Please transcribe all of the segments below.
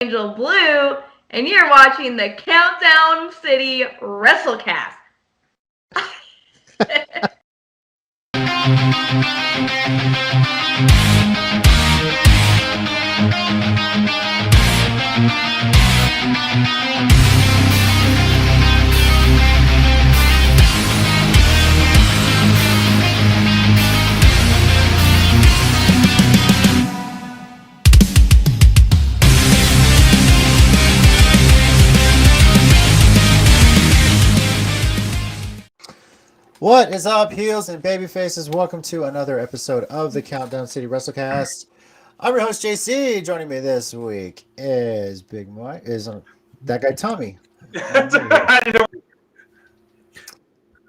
Angel Blue, and you're watching the Countdown City WrestleCast. What is up, heels and baby faces? Welcome to another episode of the Countdown City WrestleCast. I'm your host JC. Joining me this week is Big Mike. That guy Tommy.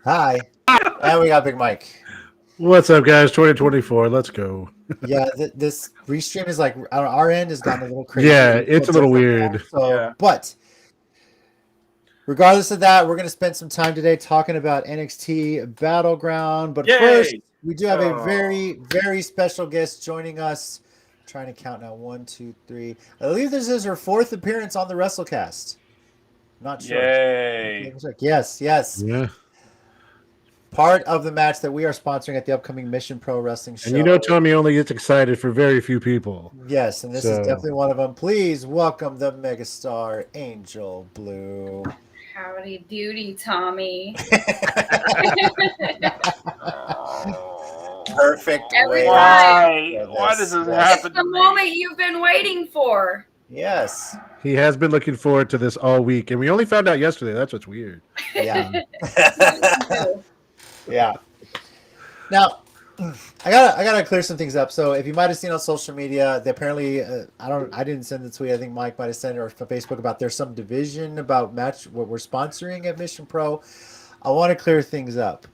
Hi, and we got Big Mike. What's up, guys? 2024. Let's go. Yeah, this restream is like our end has gotten a little crazy. Yeah, it's a little weird. But regardless of that, we're going to spend some time today talking about NXT Battleground. But first, we do have a very, very special guest joining us. I'm trying to count now. 1, 2, 3. I believe this is her 4th appearance on the WrestleCast. Not sure. Yay. Yes. Yeah. Part of the match that we are sponsoring at the upcoming Mission Pro Wrestling show. And you know Tommy only gets excited for very few people. Yes, and this is definitely one of them. Please welcome the megastar Angel Blue. Howdy doody, Tommy. Perfect. Why does this happen? It's the moment you've been waiting for. Yes. He has been looking forward to this all week, and we only found out yesterday. That's what's weird. Yeah. Yeah. Now, I gotta clear some things up. So, if you might have seen on social media, they apparently I didn't send the tweet. I think Mike might have sent it or from Facebook about there's some division about what we're sponsoring at Mission Pro. I want to clear things up.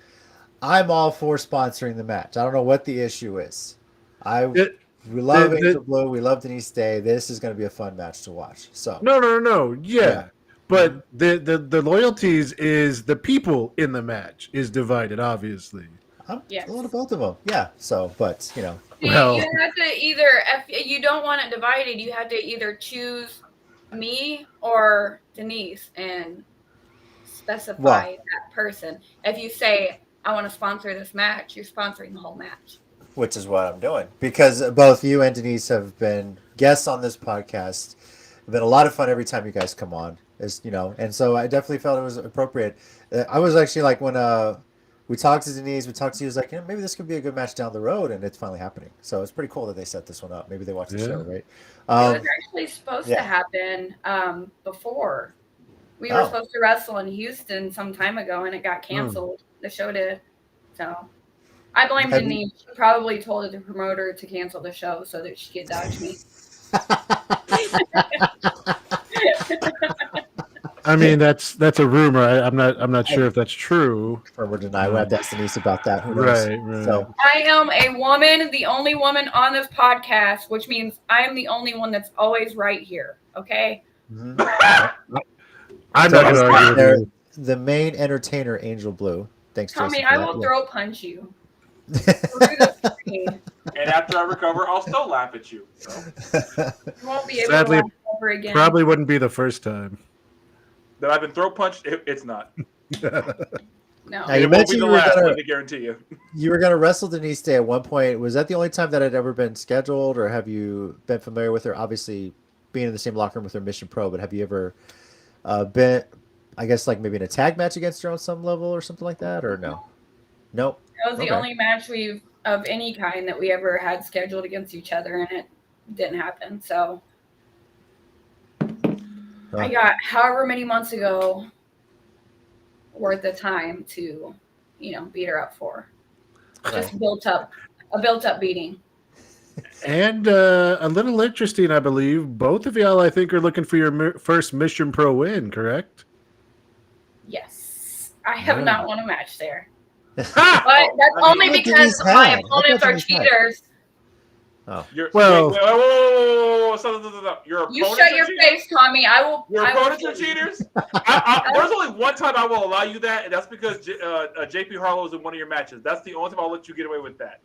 I'm all for sponsoring the match. I don't know what the issue is. We love Angel Blue. We love Denise Day. This is going to be a fun match to watch. So no. Yeah. But the loyalties is the people in the match is divided, obviously. A little both of them. Yeah. So, but you know. You have to either, if you don't want it divided, you have to either choose me or Denise and specify that person. If you say, I want to sponsor this match, you're sponsoring the whole match. Which is what I'm doing. Because both you and Denise have been guests on this podcast. It's been a lot of fun every time you guys come on. And so I definitely felt it was appropriate. I was actually like, when we talked to Denise, we talked to you, was like, maybe this could be a good match down the road, and it's finally happening. So it's pretty cool that they set this one up. Maybe they watched the show, right? It was actually supposed to happen before. We were supposed to wrestle in Houston some time ago, and it got canceled. The show did. So I blame Denise. She probably told the promoter to cancel the show so that she could dodge me. I mean, that's a rumor. I'm not sure if that's true. Or deny. We'll have to ask Denise about that. Who knows? Right. So I am a woman, the only woman on this podcast, which means I am the only one that's always right here. Okay. Mm-hmm. I'm not going to argue with you. The main entertainer, Angel Blue. Thanks, Tommy. I will throw punch you. And after I recover, I'll still laugh at you. So. You won't be able to laugh over again. Probably wouldn't be the first time that I've been throw punched. It's not. No. Now, you mentioned let me guarantee you. You were going to wrestle Denise Day at one point. Was that the only time that had ever been scheduled, or have you been familiar with her? Obviously, being in the same locker room with her Mission Pro, but have you ever been, I guess, like maybe in a tag match against her on some level or something like that, or no? Nope. That was the only match of any kind that we ever had scheduled against each other, and it didn't happen. So I got however many months ago worth of time to, beat her up for. Just a built up beating. And a little interesting, I believe. Both of y'all, I think, are looking for your first Mission Pro win, correct? Yes. I have not won a match there. But that's only because my opponents are cheaters. Oh. Whoa. Your opponents you shut your face, Tommy. I will. Your opponents are cheaters? There's only one time I will allow you that, and that's because JP Harlow is in one of your matches. That's the only time I'll let you get away with that.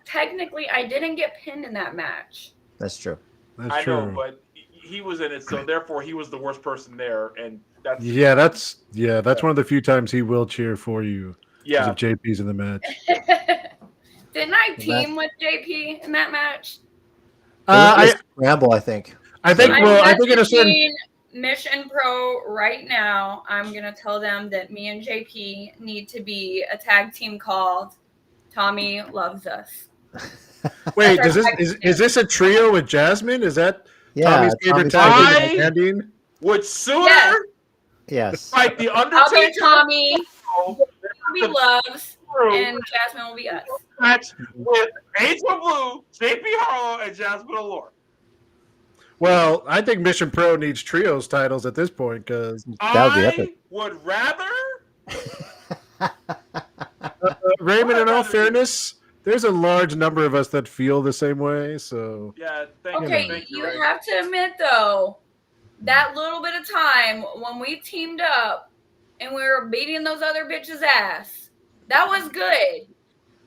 Technically, I didn't get pinned in that match. That's true. That's I true. know, but he was in it, so therefore he was the worst person there, and that's one of the few times he will cheer for you. Because if JP's in the match. Didn't I team with JP in that match? I scramble, I think. I think in a certain Mission Pro right now, I'm going to tell them that me and JP need to be a tag team called Tommy Loves Us. Wait, is this a trio with Jasmine? Is that Tommy's favorite tag team ending? Would sooner fight the Undertaker. I'll be Tommy. Tommy Loves, and Jasmine will be us. Match with Angel Blue, JP Harlow, and Jasmine Allure. Well, I think Mission Pro needs trios titles at this point because I would rather. Raymond, in all fairness, there's a large number of us that feel the same way. So yeah, thank you. Have to admit though, that little bit of time when we teamed up and we were beating those other bitches' ass, that was good.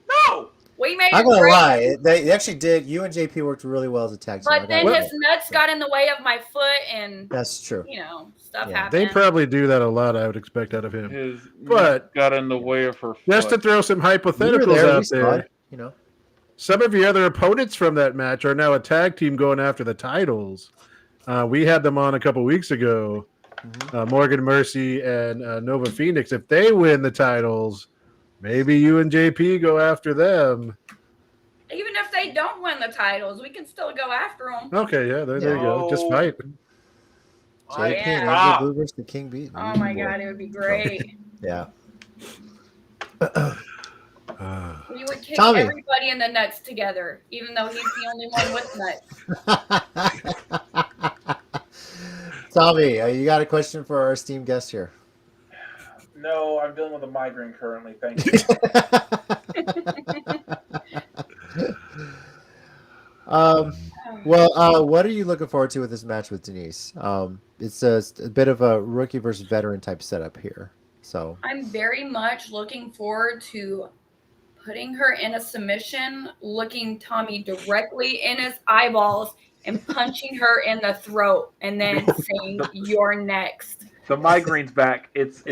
No. We made I'm gonna lie. They actually did. You and JP worked really well as a tag team. But then his nuts got in the way of my foot, and that's true. Stuff happened. They probably do that a lot. I would expect out of him. His but got in the way of her foot. Just to throw some hypotheticals out there, some of your other opponents from that match are now a tag team going after the titles. We had them on a couple weeks ago. Morgan Mercy and Nova Phoenix. If they win the titles, maybe you and JP go after them. Even if they don't win the titles, we can still go after them. Okay, yeah, there you go. Just fight. JP and Angel Blue versus the King Beat. Oh my God, it would be great. Yeah. We would kick everybody in the nuts together, even though he's the only one with nuts. Tommy, you got a question for our esteemed guest here? No, I'm dealing with a migraine currently. Thank you. What are you looking forward to with this match with Denise? It's a bit of a rookie versus veteran type setup here. So I'm very much looking forward to putting her in a submission, looking Tommy directly in his eyeballs and punching her in the throat, and then saying, "You're next." The migraine's back. It's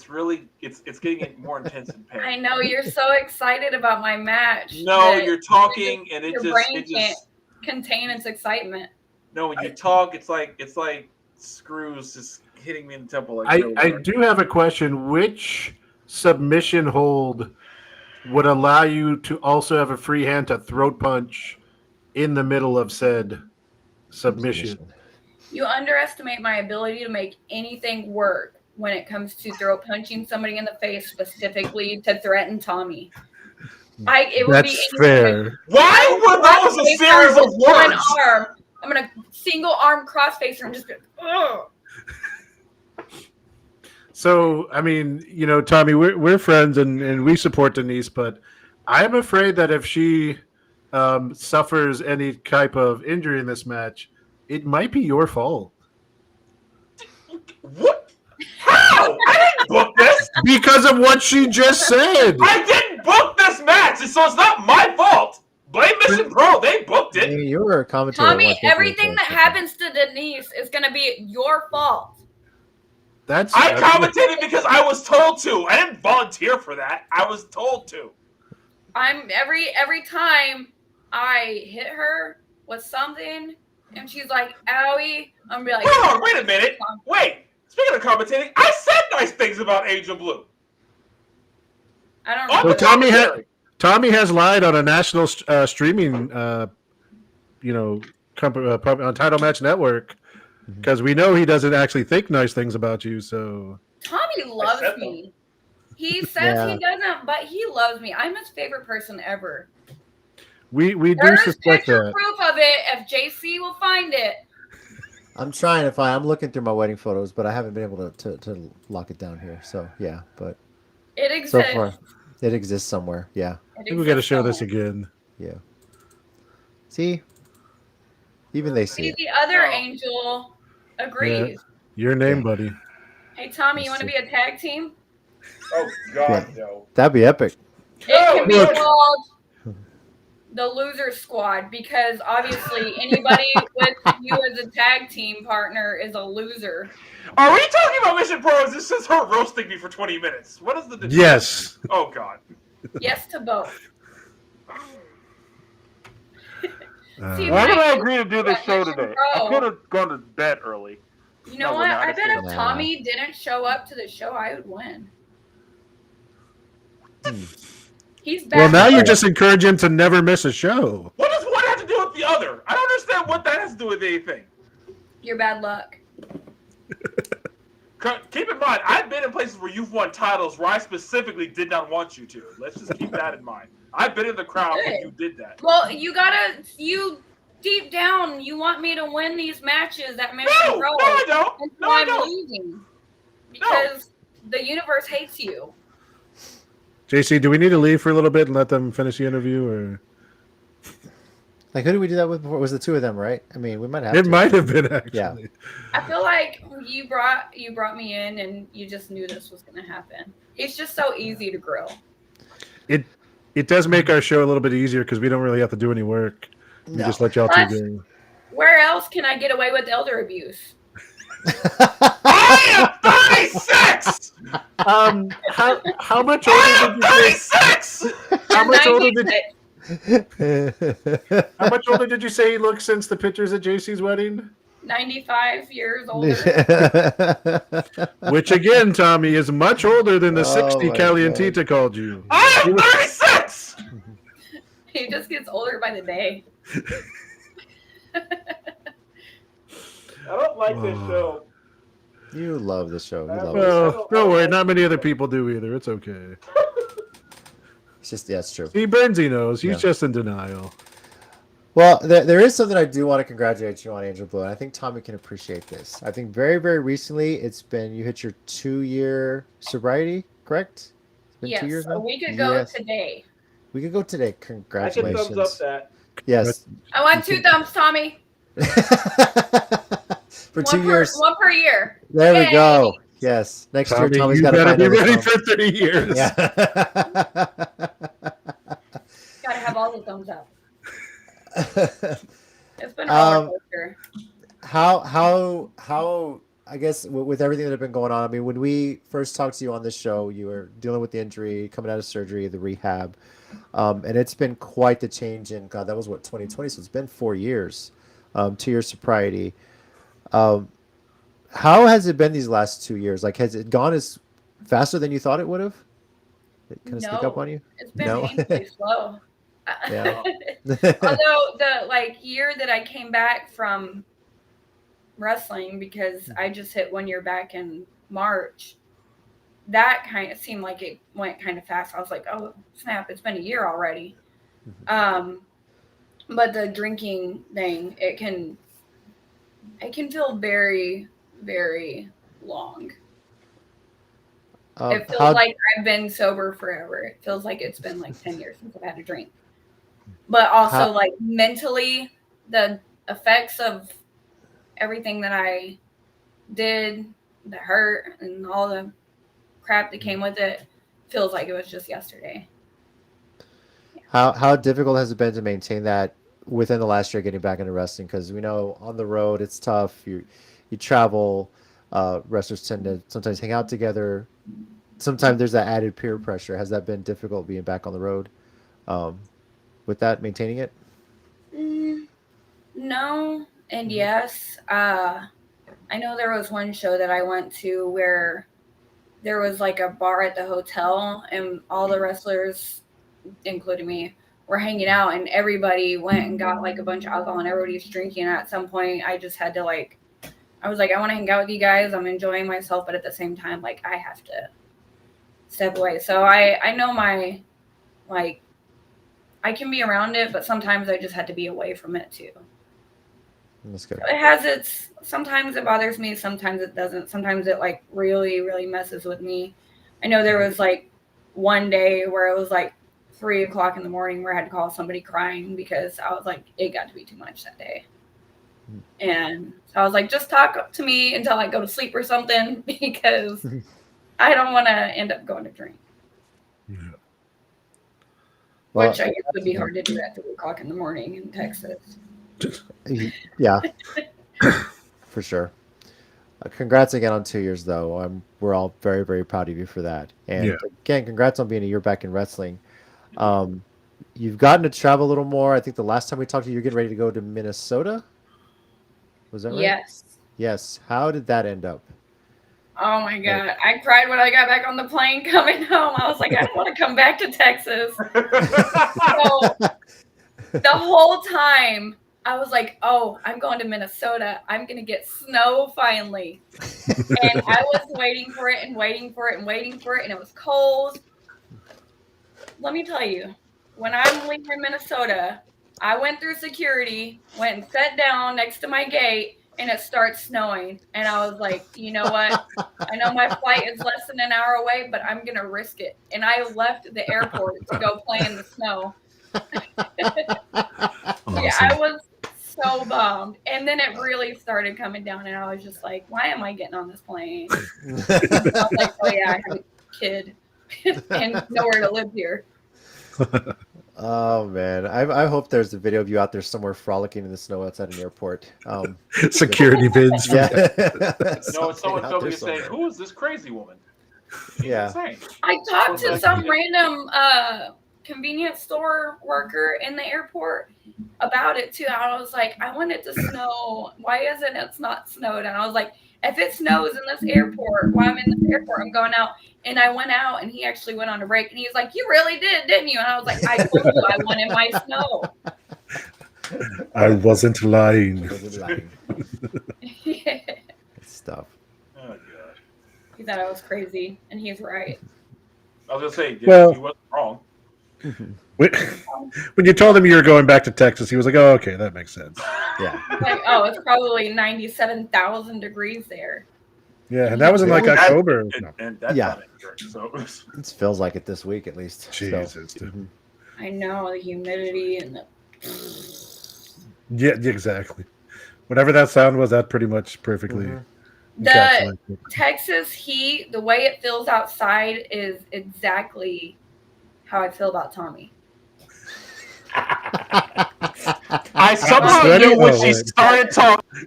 really getting more intense and pain. I know you're so excited about my match. No, you're talking and your brain can't contain its excitement. No, when you talk, it's like screws just hitting me in the temple. I do have a question. Which submission hold would allow you to also have a free hand to throat punch in the middle of said submission? You underestimate my ability to make anything work when it comes to throat punching somebody in the face, specifically to threaten Tommy. It would That's fair. Why were those a series of words? One arm. I'm gonna single arm crossface her and just go, ugh. So, I mean, Tommy, we're friends and we support Denise, but I'm afraid that if she suffers any type of injury in this match, it might be your fault. What? How? I didn't book this. Because of what she just said. I didn't book this match, so it's not my fault. Blame Mission Pro. They booked it. You were a commentator. Tommy, everything that happens to Denise is going to be your fault. I commentated because I was told to. I didn't volunteer for that. I was told to. Every time I hit her with something, and she's like, "Owie," I'm be like, "Hold on, wait a minute. Wait. Speaking of commentating, I said nice things about Angel Blue." I don't know. So Tommy has lied on a national streaming, on Title Match Network, because we know he doesn't actually think nice things about you. So Tommy loves me. He says he doesn't, but he loves me. I'm his favorite person ever. We do suspect that. Proof of it if JC will find it. I'm trying to find. I'm looking through my wedding photos, but I haven't been able to lock it down here. So yeah, but it exists. So far, it exists somewhere. Yeah. I think we got to show this again. Yeah. See, even they see it. The other Angel agrees. Yeah. Your name, buddy. Hey Tommy, you want to be a tag team? Oh God, no. That'd be epic. It can be called the loser squad, because obviously anybody with you as a tag team partner is a loser. Are we talking about Mission Pro? Is this just her roasting me for 20 minutes? What is the difference? Yes. Oh, God. Yes to both. See, Why did I agree to do this show today? I could have gone to bed early. You know what? I bet if Tommy didn't show up to the show, I would win. He's back. Well, now you're just encouraging him to never miss a show. What does one have to do with the other? I don't understand what that has to do with anything. Your bad luck. Keep in mind, I've been in places where you've won titles where I specifically did not want you to. Let's just keep that in mind. I've been in the crowd when you did that. Well, you deep down, you want me to win these matches at Mission Pro. No, I don't. And so I'm losing. Because the universe hates you. JC, do we need to leave for a little bit and let them finish the interview, or like who did we do that with before? It was the two of them, right? I mean, we might have. It might have been actually. Yeah. I feel like you brought me in and you just knew this was going to happen. It's just so easy to grill. It does make our show a little bit easier because we don't really have to do any work. We just let y'all two go. Where else can I get away with elder abuse? I am 36. How much older did you say? 36. How much older did you say he looks since the pictures at JC's wedding? 95 years older. Which again, Tommy, is much older than the 60 Calientita called you. I am 36. He just gets older by the day. I don't like this show. You love the show. Don't worry, not many other people do either. It's okay. It's just, yeah, it's true. See, Bernsey knows. He's just in denial. Well, there is something I do want to congratulate you on, Angel Blue, and I think Tommy can appreciate this. I think very, very recently, you hit your 2-year sobriety, correct? It's been 2 years now? A week ago today. We could go today. Congratulations. I can thumbs up that. Yes. I want 2 thumbs, Tommy. For 2 years. One per year. There we go. Yes. Next year, Tommy's got to find be ready for 30 years. Yeah. Got to have all the thumbs up. It's been a roller coaster. How I guess with everything that had been going on, I mean, when we first talked to you on this show, you were dealing with the injury, coming out of surgery, the rehab, and it's been quite the change in, God, that was what, 2020, so it's been 4 years, 2 years sobriety. How has it been these last 2 years? Like, has it gone as faster than you thought it would have? Did it kind of sneak up on you? It's been painfully slow. Yeah. Although the year that I came back from wrestling, because I just hit 1 year back in March, that kind of seemed like it went kind of fast. I was like, oh snap, it's been a year already. But the drinking thing, it can feel very, very long. It feels like I've been sober forever. It feels like it's been like 10 years since I've had a drink. But also, like, mentally, the effects of everything that I did, the hurt, and all the crap that came with it, feels like it was just yesterday. Yeah. How difficult has it been to maintain that within the last year, getting back into wrestling? Because we know on the road it's tough. You travel. Wrestlers tend to sometimes hang out together. Sometimes there's that added peer pressure. Has that been difficult being back on the road? With that, maintaining it? No and yes. I know there was one show that I went to where there was like a bar at the hotel and all the wrestlers, including me, were hanging out, and everybody went and got like a bunch of alcohol and everybody was drinking. And at some point I just had to I was like, I want to hang out with you guys. I'm enjoying myself, but at the same time, like, I have to step away. So I know I can be around it, but sometimes I just had to be away from it too. That's good. It has sometimes it bothers me, sometimes it doesn't. Sometimes it like really, really messes with me. I know there was like one day where it was like 3 o'clock in the morning where I had to call somebody crying because I was like, it got to be too much that day. And so I was like, just talk to me until I go to sleep or something, because I don't want to end up going to drink. Yeah. Which I guess would be hard to do at 3 o'clock in the morning in Texas. Yeah, for sure. Congrats again on 2 years, though. We're all very, very proud of you for that. And again, congrats on being a year back in wrestling. You've gotten to travel a little more. I think the last time we talked to you, you're getting ready to go to Minnesota. Was that right? Yes. Yes. How did that end up? Oh my God. I cried when I got back on the plane coming home. I was like, I don't want to come back to Texas. So the whole time I was like, oh, I'm going to Minnesota. I'm going to get snow finally. And I was waiting for it and waiting for it and waiting for it. And it was cold. Let me tell you, when I'm leaving Minnesota, I went through security, went and sat down next to my gate, and it starts snowing. And I was like, you know what? I know my flight is less than an hour away, but I'm going to risk it. And I left the airport to go play in the snow. Awesome. Yeah, I was so bummed. And then it really started coming down, and I was just like, why am I getting on this plane? I was like, oh, yeah, I have a kid and nowhere to live here. Oh man, I hope there's a video of you out there somewhere frolicking in the snow outside an airport. Security bids. Yeah. No, someone filming saying, "Who is this crazy woman?" Yeah. Insane. I talked to some random convenience store worker in the airport about it too. I was like, I want it to snow. Why isn't it not snowed? And I was like, if it snows in this airport, while I'm in this airport, I'm going out. And I went out, and he actually went on a break, and he was like, you really did, didn't you? And I was like, I told you I wanted my snow. I wasn't lying. Yeah. Stuff. Oh God. He thought I was crazy, and he's right. I was gonna say, Well- he wasn't wrong. When you told him you were going back to Texas, he was like, "Oh, okay, that makes sense." Yeah. Like, oh, it's probably 97,000 degrees there. Yeah, and that was in like October. And that's Yeah. not accurate, so It feels like it this week at least. Jesus. So, I know, the humidity and the... Yeah, exactly. Whatever that sound was, that pretty much perfectly. The encapsulated it. Texas heat, the way it feels outside is exactly how I feel about Tommy. I somehow knew when she started talking.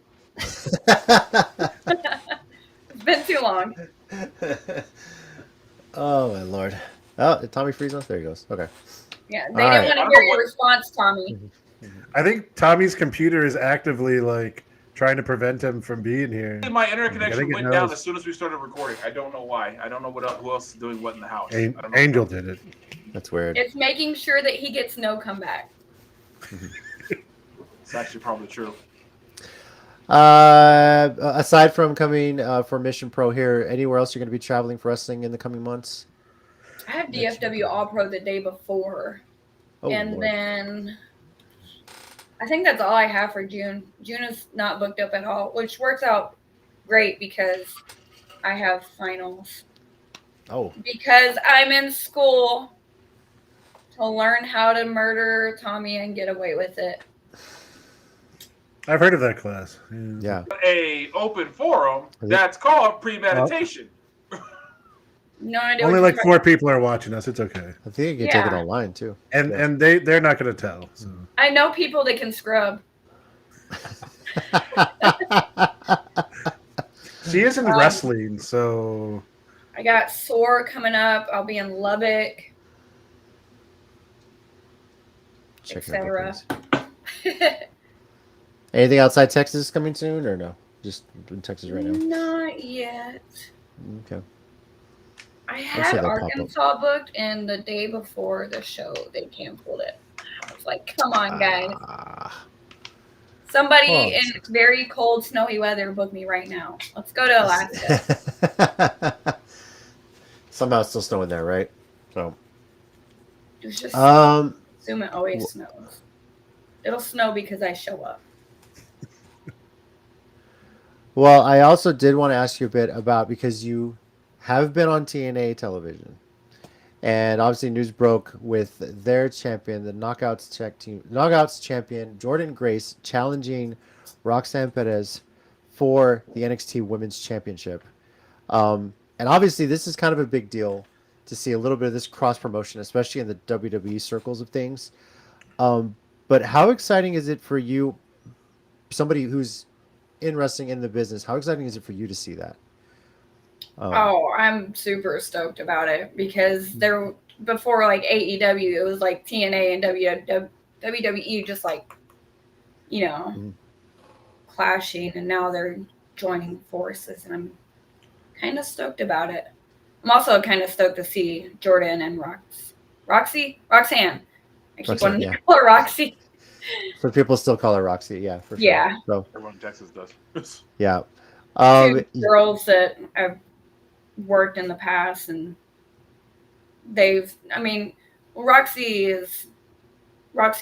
It's been too long. Oh my lord. Oh, did Tommy freeze us? There he goes. Okay. Yeah, All they right. didn't want to hear your response, Tommy. I think Tommy's computer is actively like trying to prevent him from being here. My internet connection think it went down knows. as soon as we started recording. I don't know why. I don't know who else is doing what in the house. I don't know. Angel did it. That's weird. It's making sure that he gets no comeback. It's actually probably true. Aside from coming for Mission Pro here, anywhere else you're going to be traveling for wrestling in the coming months? I have DFW All Pro the day before. Oh, and Lord. then I think that's all I have for June. June is not booked up at all, which works out great because I have finals. Oh. Because I'm in school to learn how to murder Tommy and get away with it. I've heard of that class. Yeah. A open forum that's called premeditation. No idea. Only what like you're 4 people are watching us. It's okay. I think you can take it online too. And they're not going to tell. So. I know people that can scrub. She is in wrestling, so I got SOAR coming up. I'll be in Lubbock, etc. Anything outside Texas coming soon or no? Just in Texas right now? Not yet. Okay. I sure had they'll pop up. Arkansas booked, and the day before the show, they canceled it. I was like, come on, guys. Somebody in very cold, snowy weather book me right now. Let's go to Alaska. Somehow it's still snowing there, right? So. It's just assume it always snows. It'll snow because I show up. Well, I also did want to ask you a bit about, because you have been on TNA television, and obviously news broke with their champion, the Knockouts champion Jordan Grace, challenging Roxanne Perez for the NXT Women's Championship. And obviously this is kind of a big deal to see a little bit of this cross promotion, especially in the WWE circles of things. But how exciting is it for you, somebody who's in wrestling in the business? How exciting is it for you to see that? I'm super stoked about it because before like AEW, it was like TNA and WWE just like, clashing, and now they're joining forces, and I'm kind of stoked about it. I'm also kind of stoked to see Jordan and Roxanne. I keep wanting to call her Roxy. So people still call her Roxy, yeah, for sure. Yeah. So everyone in Texas does. Yeah. Two girls that I've worked in the past, and Roxy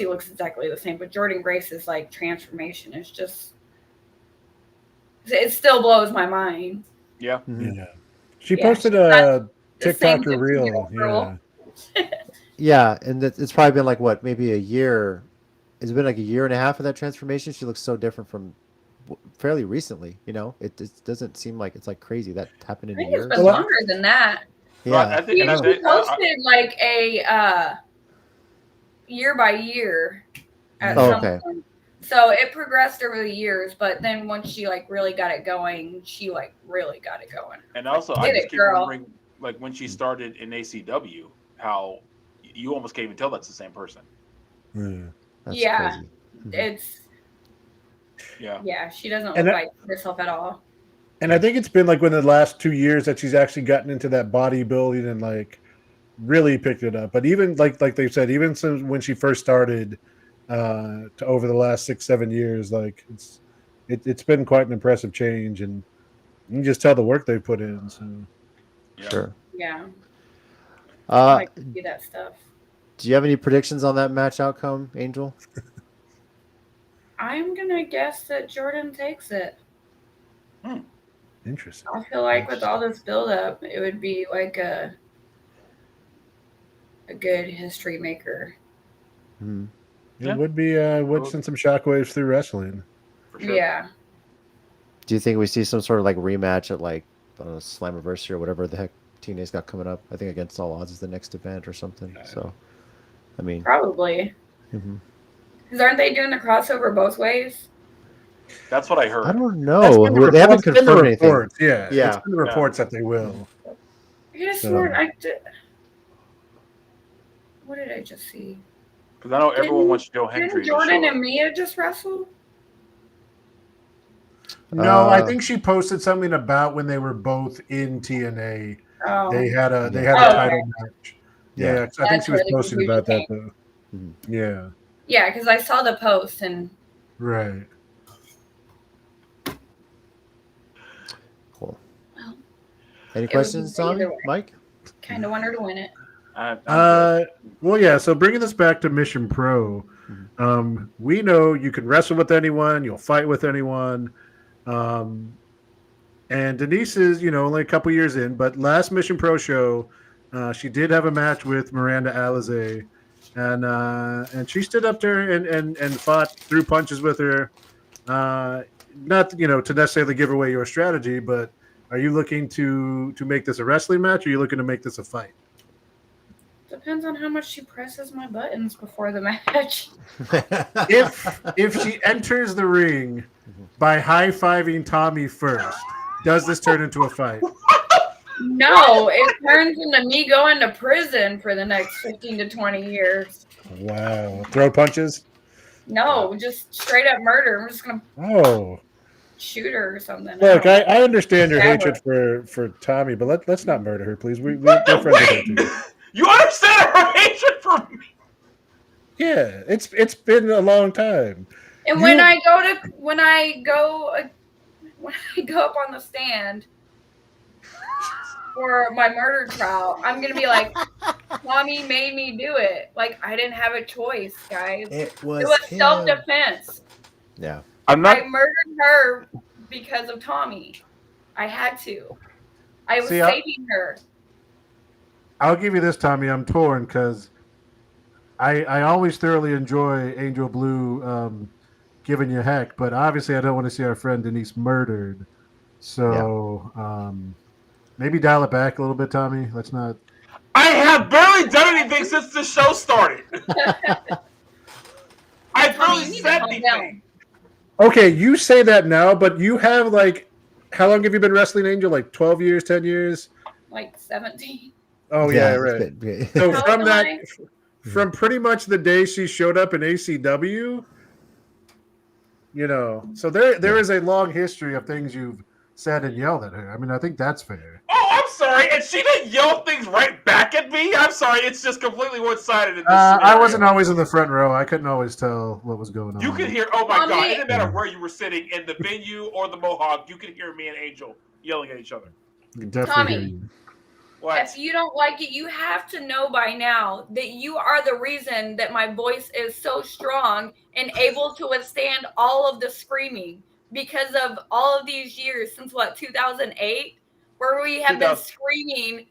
looks exactly the same, but Jordan Grace's like transformation is just, it still blows my mind. Yeah. Mm-hmm. Yeah. She posted a TikToker reel. Yeah. Yeah, and it's probably been like what, maybe a year. It's been like a year and a half of that transformation. She looks so different from fairly recently. It doesn't seem like it's like crazy that happened in a year. It's been longer than that. Yeah, she posted like a year by year at some point. So it progressed over the years, but then once she like really got it going, she like really got it going. And also, I just keep wondering, like when she started in ACW, how you almost can't even tell that's the same person. That's crazy. It's she doesn't look like herself at all. And I think it's been like within the last 2 years that she's actually gotten into that bodybuilding and like really picked it up. But even like they said, even since when she first started to over the last 6-7 years, like it's been quite an impressive change, and you can just tell the work they've put in. So sure. Yeah. I like to see that stuff. Do you have any predictions on that match outcome, Angel? I'm gonna guess that Jordan takes it. Interesting. I feel like with all this build-up, it would be like a good history maker. It would be would send some shockwaves through wrestling. For sure. Yeah. Do you think we see some sort of like rematch at like, I don't know, Slammiversary or whatever the heck TNA's got coming up? I think Against All Odds is the next event or something. So, I mean, probably. Because aren't they doing the crossover both ways? That's what I heard. I don't know. They haven't confirmed anything. Yeah. It's in the reports that they will. I could have sworn I did. What did I just see? Because I know everyone wants Joe Hendry. Didn't Jordan and Mia just wrestle? No, I think she posted something about when they were both in TNA. They had a title match. Yeah, I think she was posting about that though. Yeah. Yeah, because I saw the post and. Right. Cool. Well, any questions, Tommy? Mike? Kind of want her to win it. Well, yeah. So bringing this back to Mission Pro, we know you can wrestle with anyone, you'll fight with anyone, and Denise is, only a couple years in, but last Mission Pro show, she did have a match with Miranda Alizé, and she stood up there and fought, threw punches with her. Not to necessarily give away your strategy, but are you looking to make this a wrestling match, or are you looking to make this a fight? Depends on how much she presses my buttons before the match. If she enters the ring by high-fiving Tommy first, does this turn into a fight? No, it turns into me going to prison for the next 15 to 20 years. Wow. Throw punches? No, just straight up murder. I'm just going to shoot her or something. Look, I understand your hatred for Tommy, but let's not murder her, please. We're friends with her too. You understand her hatred for me? Yeah, it's been a long time. And when I go up on the stand for my murder trial, I'm gonna be like, Mommy made me do it. Like I didn't have a choice, guys. It was self-defense. Yeah. I murdered her because of Tommy. I had to. I was saving her. I'll give you this, Tommy. I'm torn because I always thoroughly enjoy Angel Blue giving you heck, but obviously I don't want to see our friend Denise murdered. So maybe dial it back a little bit, Tommy. Let's not. I have barely done anything since the show started. I barely said anything. Okay, you say that now, but you have how long have you been wrestling, Angel? Like 12 years, 10 years? Like 17. Oh yeah, right. So from pretty much the day she showed up in ACW, so there is a long history of things you've said and yelled at her. I mean, I think that's fair. Oh, I'm sorry, and she didn't yell things right back at me. I'm sorry, it's just completely one-sided in this scenario. I wasn't always in the front row. I couldn't always tell what was going on. You could hear. Oh my God! It didn't matter where you were sitting in the venue or the Mohawk. You could hear me and Angel yelling at each other. Tommy, if you don't like it, you have to know by now that you are the reason that my voice is so strong and able to withstand all of the screaming because of all of these years since 2008, where we have been screaming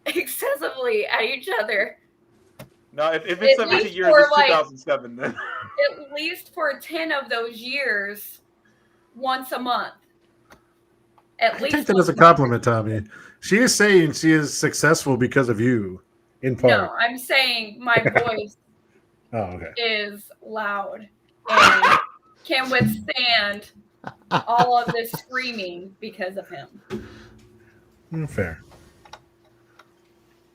excessively at each other. No, if it's 17 years, it's 2007 then. At least for 10 of those years, once a month. I take that as a compliment, Tommy. She is saying she is successful because of you, in part. No, I'm saying my voice is loud and can withstand all of this screaming because of him. Fair.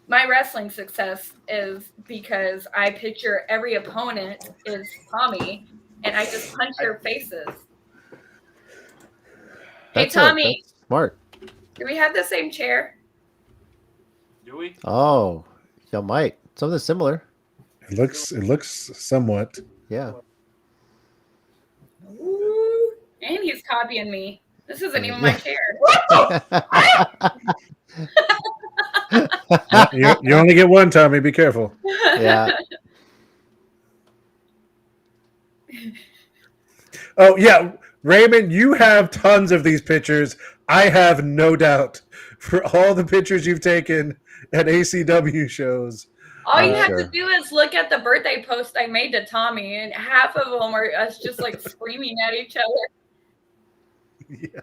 My wrestling success is because I picture every opponent is Tommy, and I just punch their faces. Hey, Tommy. That's smart. Do we have the same chair? Do we? Oh, y'all might. Something similar. It looks somewhat. Yeah. Ooh, and he's copying me. This isn't even my chair. You only get one, Tommy. Be careful. Yeah. Oh, yeah. Raymond, you have tons of these pictures. I have no doubt for all the pictures you've taken at ACW shows. All you have to do is look at the birthday post I made to Tommy, and half of them are us just like screaming at each other. Yeah.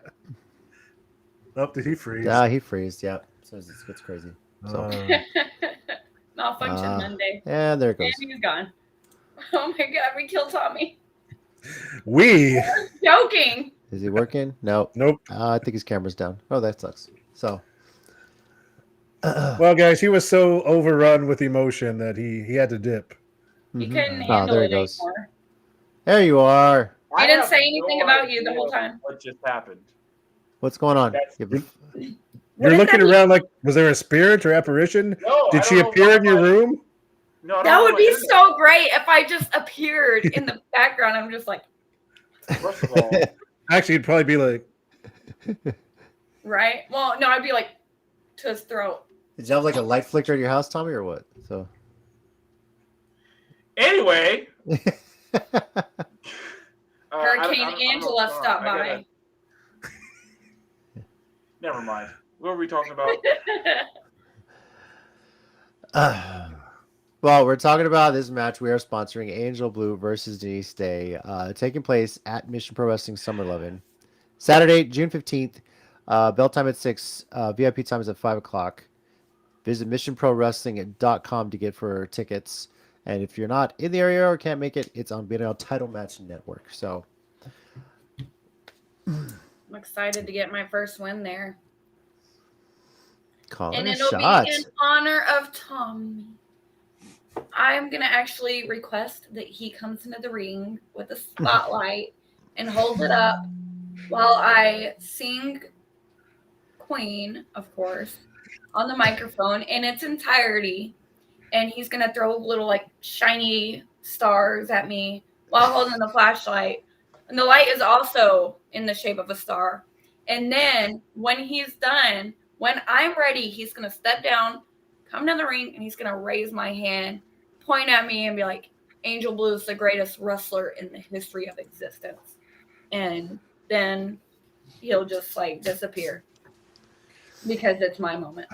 Oh, did he freeze? Yeah, he freezed. Yeah. So it's crazy. So. Malfunction Monday. And there it goes. And he's gone. Oh my God, we killed Tommy. We joking. Is he working? No. Nope. I think his camera's down. Oh, that sucks. So. Well, guys, he was so overrun with emotion that he had to dip. He couldn't handle it anymore. There you are. I didn't say anything about you the whole time. What just happened? What's going on? You're looking around like, was there a spirit or apparition? No, did she appear in your room? No, that would be so great if I just appeared in the background. I'm just like. First of all, actually, it'd probably be like. Right. Well, no, I'd be like to his throat. Did you have like a light flicker at your house, Tommy, or what? So. Anyway. Hurricane Angela stopped by. Never mind. What were we talking about? Well, we're talking about this match. We are sponsoring Angel Blue versus Denise Day, taking place at Mission Pro Wrestling Summer 11, Saturday, June 15th. Bell time at 6. VIP time is at 5 o'clock. Visit missionprowrestling.com to get for tickets. And if you're not in the area or can't make it, it's on BNL Title Match Network. So I'm excited to get my first win there. And it'll be in honor of Tommy. I'm going to actually request that he comes into the ring with a spotlight and holds it up while I sing Queen, of course, on the microphone in its entirety. And he's going to throw little like shiny stars at me while holding the flashlight. And the light is also in the shape of a star. And then when he's done, when I'm ready, he's going to step down, come down the ring, and he's going to raise my hand, point at me, and be like, Angel Blue is the greatest wrestler in the history of existence. And then he'll just like disappear because it's my moment.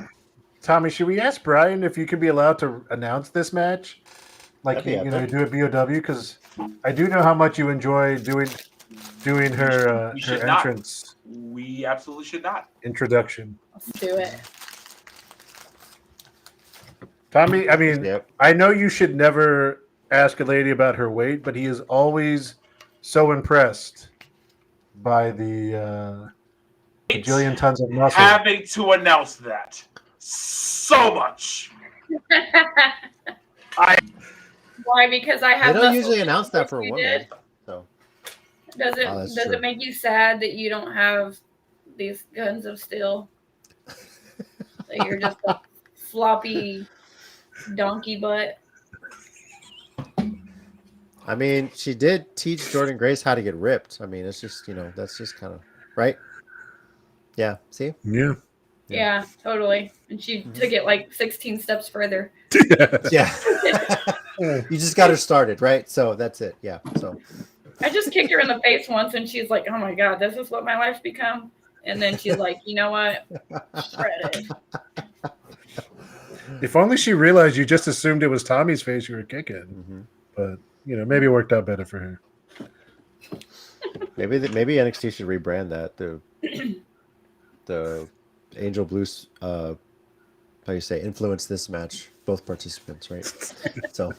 Tommy, should we ask Brian if you could be allowed to announce this match? Like, do it BOW? Because I do know how much you enjoy doing her entrance. We absolutely should not. Introduction. Let's do it. Tommy, I mean, Yep. I know you should never ask a lady about her weight, but he is always so impressed by the bajillion tons of muscle. Having to announce that so much. Why? Because I have. They don't usually announce that for a woman. So does it that's does true. it make you sad that you don't have these guns of steel? That you're just a floppy donkey butt. I mean, she did teach Jordan Grace how to get ripped. I mean, it's just, that's just kind of right. Yeah. See? Yeah, totally. And she took it like 16 steps further. Yeah. You just got her started, right? So that's it. Yeah. So I just kicked her in the face once and she's like, oh my God, this is what my life's become. And then she's like, you know what? Shredded. If only she realized you just assumed it was Tommy's face you were kicking. Mm-hmm. But, maybe it worked out better for her. maybe NXT should rebrand that. The Angel Blues, how you say, influence this match, both participants, right? So.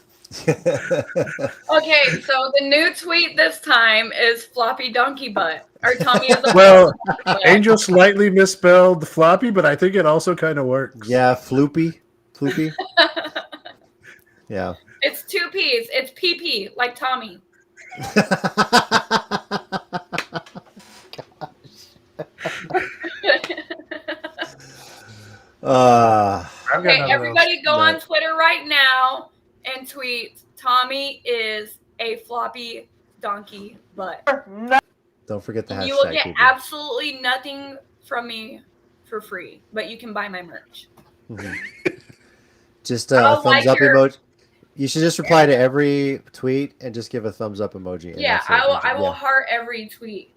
Okay, so the new tweet this time is floppy donkey butt. Or Tommy is a Well, Angel slightly misspelled floppy, but I think it also kind of works. Yeah, floopy. Yeah. It's 2 P's. It's PP, like Tommy. Okay, everybody go on Twitter right now and tweet Tommy is a floppy donkey butt. Don't forget the hashtag. You will get absolutely nothing from me for free, but you can buy my merch. Mm-hmm. Just a thumbs up emoji. You should just reply to every tweet and just give a thumbs up emoji. Yeah, I will heart every tweet.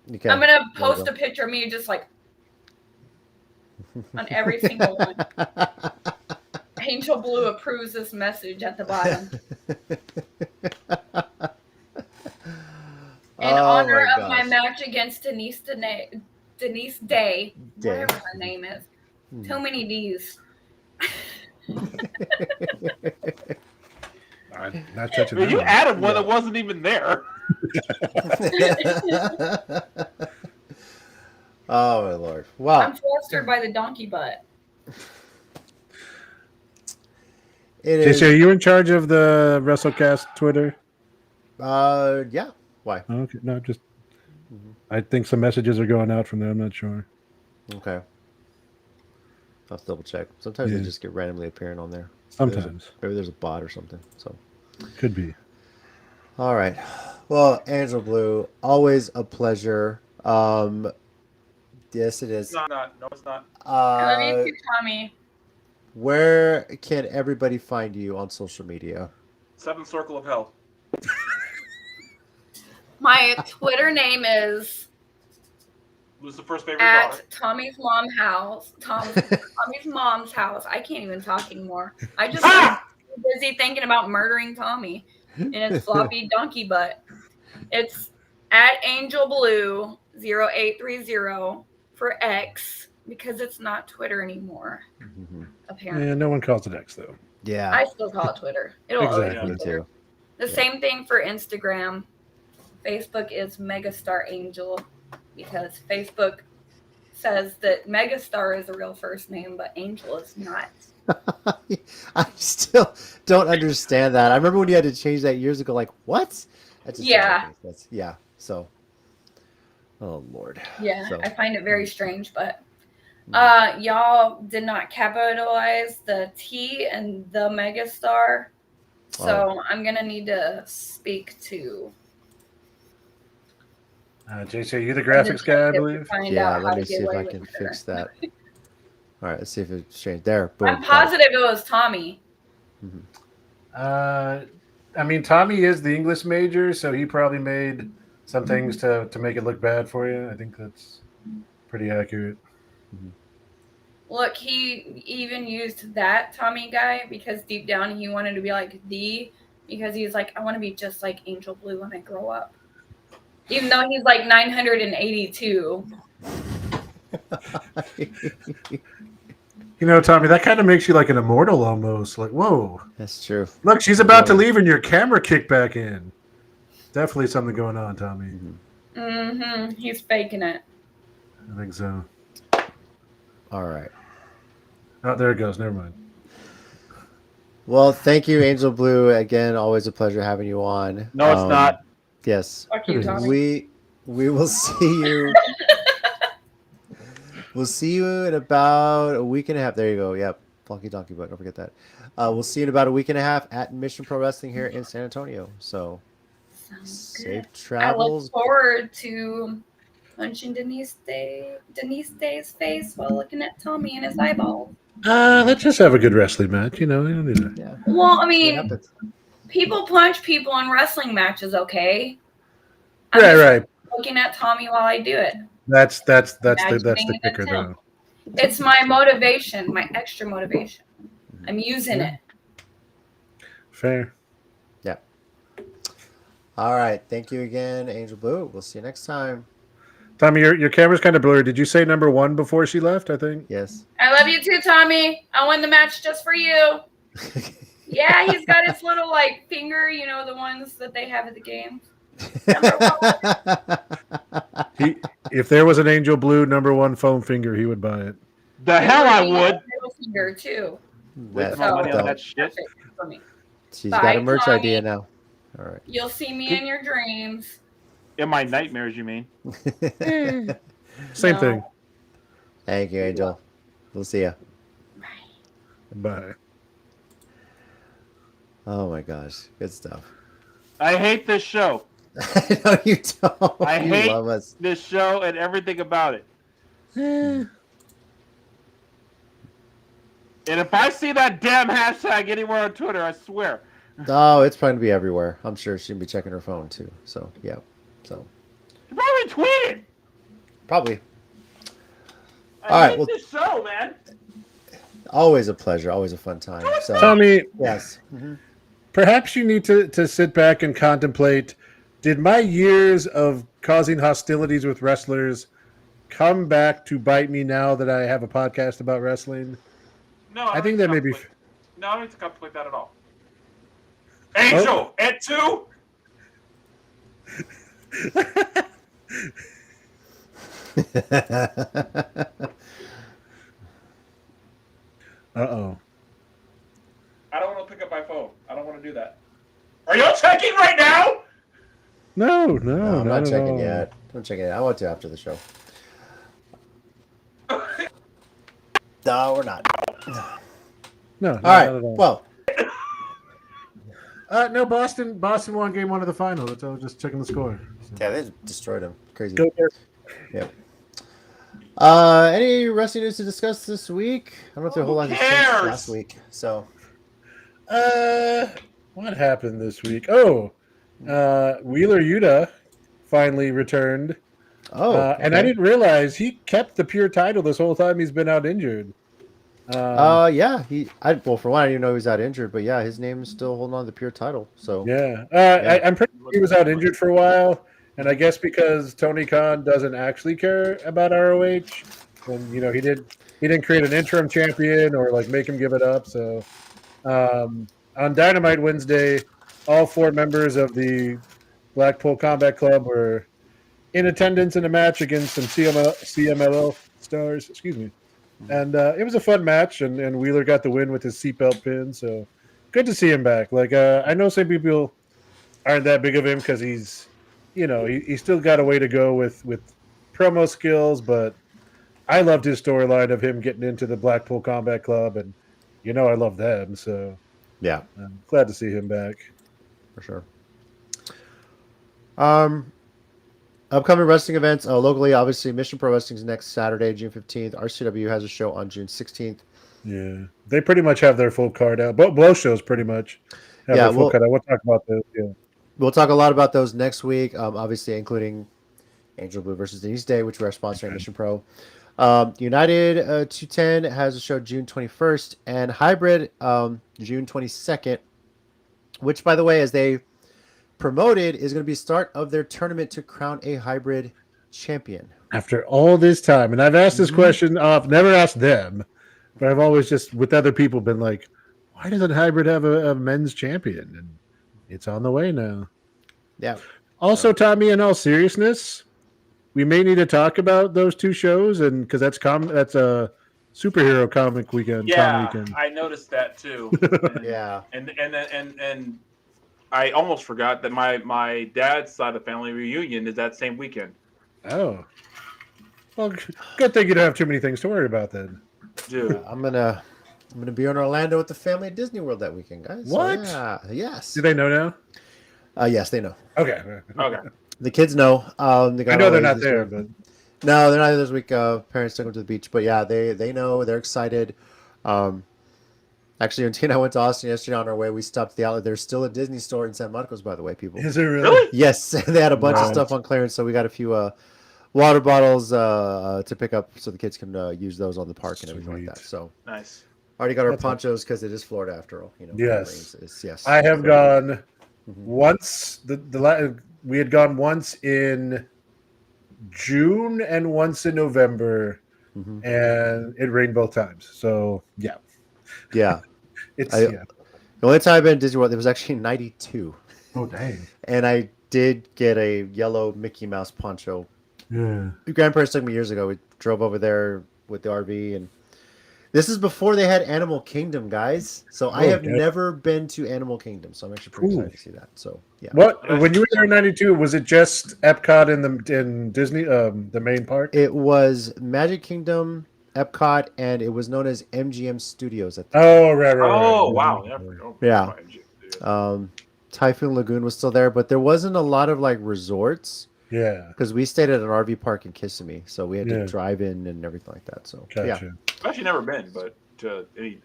Okay. I'm gonna post a picture of me just like on every single one. Angel Blue approves this message at the bottom. In honor of my match against Denise Day, whatever her name is. Too many D's. I'm not touching you added one that wasn't even there. Oh my Lord! Wow. I'm flustered by the donkey butt. JC, are you in charge of the WrestleCast Twitter? Yeah. Why? Okay, no, just I think some messages are going out from there. I'm not sure. Okay. I'll double check. Sometimes they just get randomly appearing on there. Sometimes. Maybe there's a bot or something. So could be. All right. Well, Angel Blue, always a pleasure. Yes, it is. No, it's not. I love you too, Tommy. Where can everybody find you on social media? 7th Circle of Hell. My Twitter name is Lucifer's favorite at daughter. Tommy's mom's house. Tommy's mom's house. I can't even talk anymore. I just busy thinking about murdering Tommy and his floppy donkey butt. It's at Angel Blue 0830 for X because it's not Twitter anymore. Apparently, yeah, no one calls it X though. Yeah, I still call it Twitter. It'll exactly always be Twitter. The same thing for Instagram. Facebook is Megastar Angel because Facebook says that Megastar is a real first name, but Angel is not. I still don't understand that. I remember when you had to change that years ago. Like, what? Yeah. Yeah. So, oh Lord. Yeah, so. I find it very strange, but y'all did not capitalize the T and the Megastar, so I'm gonna need to speak to. JC, are you the graphics guy, I believe? Yeah, let me see if I can fix that. All right, let's see if it's changed. There, boom. I'm positive it was Tommy. I mean, Tommy is the English major, so he probably made some things to make it look bad for you. I think that's pretty accurate. Look, he even used that Tommy guy because deep down he wanted to be like because he's like, I want to be just like Angel Blue when I grow up. Even though he's like 982. You know, Tommy, that kind of makes you like an immortal almost. Like, whoa. That's true. Look, she's about to leave and your camera kicked back in. Definitely something going on, Tommy. Mm-hmm. He's faking it. I think so. All right. Oh, there it goes. Never mind. Well, thank you, Angel Blue. Again, always a pleasure having you on. No, it's not. Yes. Fuck you, Tommy. We will see you. We'll see you in about a week and a half. There you go. Yep. Funky Donkey Butt. Don't forget that. We'll see you in about a week and a half at Mission Pro Wrestling here in San Antonio. So safe travels. I look forward to punching Denise Day's face while looking at Tommy and his eyeballs. Let's just have a good wrestling match. You know, you don't need to. Yeah. Well, I mean, people punch people in wrestling matches, okay? Right. Looking at Tommy while I do it. That's the kicker, though. It's my motivation, my extra motivation. I'm using it. Fair. Yeah. All right. Thank you again, Angel Blue. We'll see you next time. Tommy, your camera's kind of blurry. Did you say number 1 before she left? I think. Yes. I love you too, Tommy. I won the match just for you. Yeah, he's got his little like finger, you know, the ones that they have at the game. If there was an Angel Blue number 1 foam finger, he would buy it. The hell I would. Middle finger too. With my money on that shit. For me. She's Bye, got a merch Tommy. idea now. All right. You'll see me in your dreams. In my nightmares, you mean? Same thing. Thank you, Angel. We'll see you. Bye. Oh my gosh, good stuff. I hate this show. No, you don't. I You hate love us. this show and everything about it. And if I see that damn hashtag anywhere on Twitter, I swear. Oh, it's probably gonna be everywhere. I'm sure she'll be checking her phone too. So yeah. So You probably tweeted. probably. I All right, hate well- this show, man. Always a pleasure. Always a fun time. So Tommy, yes. perhaps you need to sit back and contemplate, did my years of causing hostilities with wrestlers come back to bite me now that I have a podcast about wrestling? No, I think that may be... No, I don't need to contemplate that at all. Angel, Ep2? Uh-oh. I don't want to pick up my phone. I don't want to do that. Are you checking right now? No, I'm not checking yet. I'm checking it. I want to after the show. No, we're not. No. All right. Not at all. Well, No, Boston won game 1 of the final. That's all. Just checking the score. So. yeah, they destroyed him. Crazy. Go there. Yep. Any wrestling news to discuss this week? I don't know if there's a whole lot to discuss last week. So, what happened this week? Oh, Wheeler Yuta finally returned. oh, and I didn't realize he kept the pure title this whole time he's been out injured. yeah, well, for one, I didn't know he was out injured, but yeah, his name is still holding on to the pure title. So, yeah, Yeah. I'm pretty sure he was out injured for a while, and I guess because Tony Khan doesn't actually care about ROH, and you know he didn't create an interim champion or like make him give it up. So, on Dynamite Wednesday, all 4 members of the Blackpool Combat Club were in attendance in a match against some CMLL stars. Excuse me. And it was a fun match, and Wheeler got the win with his seatbelt pin. So good to see him back. Like I know some people aren't that big of him because he's, you know, he still got a way to go with promo skills. But I loved his storyline of him getting into the Blackpool Combat Club, and you know I love them. So yeah, I'm glad to see him back for sure. Upcoming wrestling events locally, obviously, Mission Pro Wrestling is next Saturday, June 15th. RCW has a show on June 16th. Yeah, they pretty much have their full card out. Both shows pretty much have their full card out. We'll talk about those. Yeah, we'll talk a lot about those next week. Obviously, including Angel Blue versus Denise Day, which we're sponsoring Mission Pro. United 210 has a show June 21st, and Hybrid June 22nd. Which, by the way, as they promoted, is going to be start of their tournament to crown a hybrid champion. After all this time, and I've asked this question, I've never asked them, But I've always just with other people been like, why doesn't Hybrid have a men's champion? And it's on the way now. Yeah. Also, Tommy, in all seriousness, we may need to talk about those two shows, and because that's a superhero comic weekend. Yeah, weekend. I noticed that too. And, and I almost forgot that my dad's side of the family reunion is that same weekend. Oh, well, good thing you don't have too many things to worry about then. Dude, I'm gonna be in Orlando with the family at Disney World that weekend, guys. What? So, yes. Do they know now? Yes, they know. Okay. The kids know. I know they're not there, but no, they're not this week. Parents took them to the beach, but yeah, they know. They're excited. Actually, when Tina went to Austin yesterday on our way, we stopped at the outlet. There's still a Disney store in San Marcos, by the way, people. Is it really? Yes, they had a bunch of stuff on clearance, so we got a few water bottles to pick up, so the kids can use those on the park and everything like that. So nice. Already got our ponchos because it is Florida after all. Yes. Yes. I have gone once. We had gone once in June and once in November, and it rained both times. So yeah. The only time I've been to Disney World, it was actually 92. Oh dang! And I did get a yellow Mickey Mouse poncho. Yeah. My grandparents took me years ago. We drove over there with the RV, and this is before they had Animal Kingdom, guys. So I have never been to Animal Kingdom, so I'm actually pretty excited to see that. So yeah. What when you were there in '92? Was it just Epcot in Disney, the main park? It was Magic Kingdom, Epcot, and it was known as MGM Studios at the time. Oh, right. Oh, wow. Yeah. Typhoon Lagoon was still there, but there wasn't a lot of like resorts. Yeah. Because we stayed at an RV park in Kissimmee, so we had to drive in and everything like that. So yeah. I've actually never been, but to any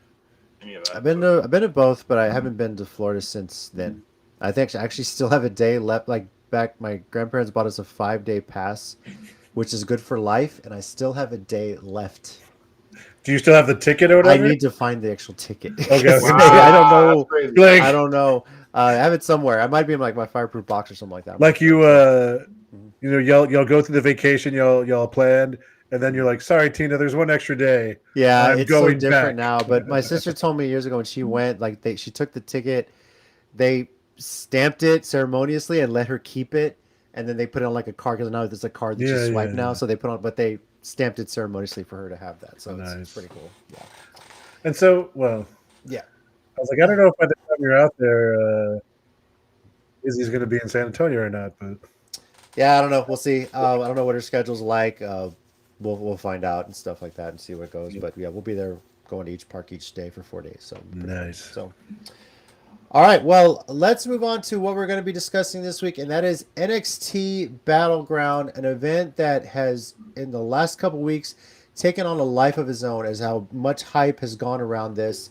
of that. I've been to both, but I haven't been to Florida since then. I think I actually still have a day left. Like back, my grandparents bought us a 5-day pass, which is good for life, and I still have a day left. Do you still have the ticket or whatever? I need to find the actual ticket. Okay. I don't know. I don't know. I have it somewhere. I might be in like my fireproof box or something like that. Like you, y'all go through the vacation y'all planned, and then you're like, "Sorry, Tina, there's one extra day." Yeah, it's so different now. But my sister told me years ago when she went, like she took the ticket, they stamped it ceremoniously and let her keep it, and then they put it on like a card because now there's a card that you swipe now. So they put on, but they stamped it ceremoniously for her to have that. So it's pretty cool. Yeah. And so, I was like, I don't know if by the time you're out there, Izzy's going to be in San Antonio or not, but yeah, I don't know. We'll see. I don't know what her schedule's like. We'll find out and stuff like that and see where it goes. But yeah, we'll be there going to each park each day for 4 days. So nice. Cool. So, all right. Well, let's move on to what we're going to be discussing this week, and that is NXT Battleground, an event that has in the last couple weeks taken on a life of its own, as how much hype has gone around this.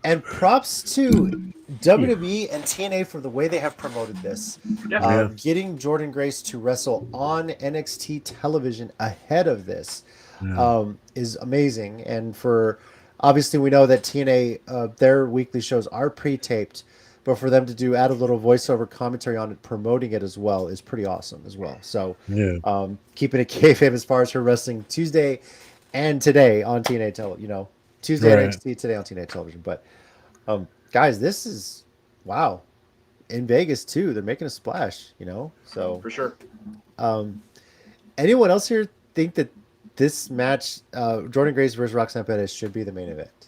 And props to WWE and TNA for the way they have promoted this. Getting Jordynne Grace to wrestle on NXT television ahead of this is amazing. And for obviously we know that TNA, their weekly shows are pre-taped, but for them to add a little voiceover commentary on it, promoting it as well, is pretty awesome as well. So keeping it kayfabe as far as her wrestling Tuesday and today on TNA television, Tuesday NXT, today on TNA television. But guys, this is wow. In Vegas too, they're making a splash, So for sure. Anyone else here think that this match, Jordynne Grace versus Roxanne Perez, should be the main event?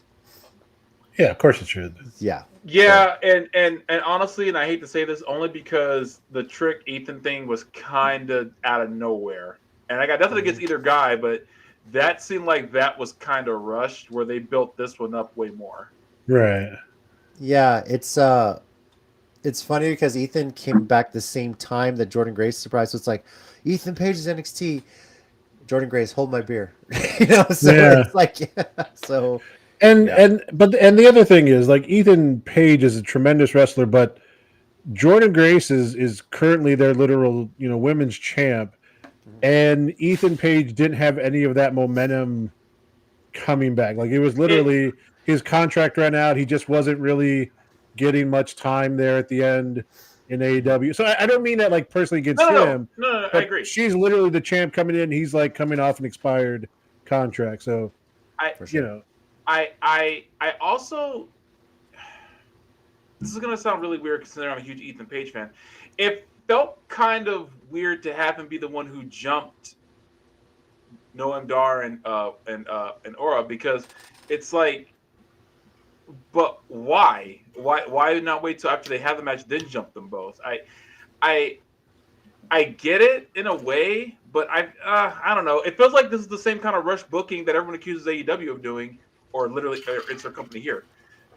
Yeah, of course it should. Yeah. Yeah, and honestly, and I hate to say this, only because the Trick Ethan thing was kind of out of nowhere. And I got nothing against either guy, but that seemed like that was kind of rushed, where they built this one up way more. Right. Yeah, it's funny because Ethan came back the same time that Jordynne Grace surprised. So it's like, Ethan Page is NXT, Jordynne Grace, hold my beer. So it's like, so. And the other thing is, like, Ethan Page is a tremendous wrestler, but Jordynne Grace is currently their literal, women's champ. And Ethan Page didn't have any of that momentum coming back. Like, it was literally his contract ran out. He just wasn't really getting much time there at the end in AEW. So I don't mean that like personally against him. No, I agree. She's literally the champ coming in. He's like coming off an expired contract. So I also, this is gonna sound really weird considering I'm a huge Ethan Page fan. It felt kind of weird to have him be the one who jumped Noam Dar and Aura, because it's like, but why? Why not wait till after they have the match then jump them both? I I get it in a way, but I don't know. It feels like this is the same kind of rush booking that everyone accuses AEW of doing, or literally it's their company here.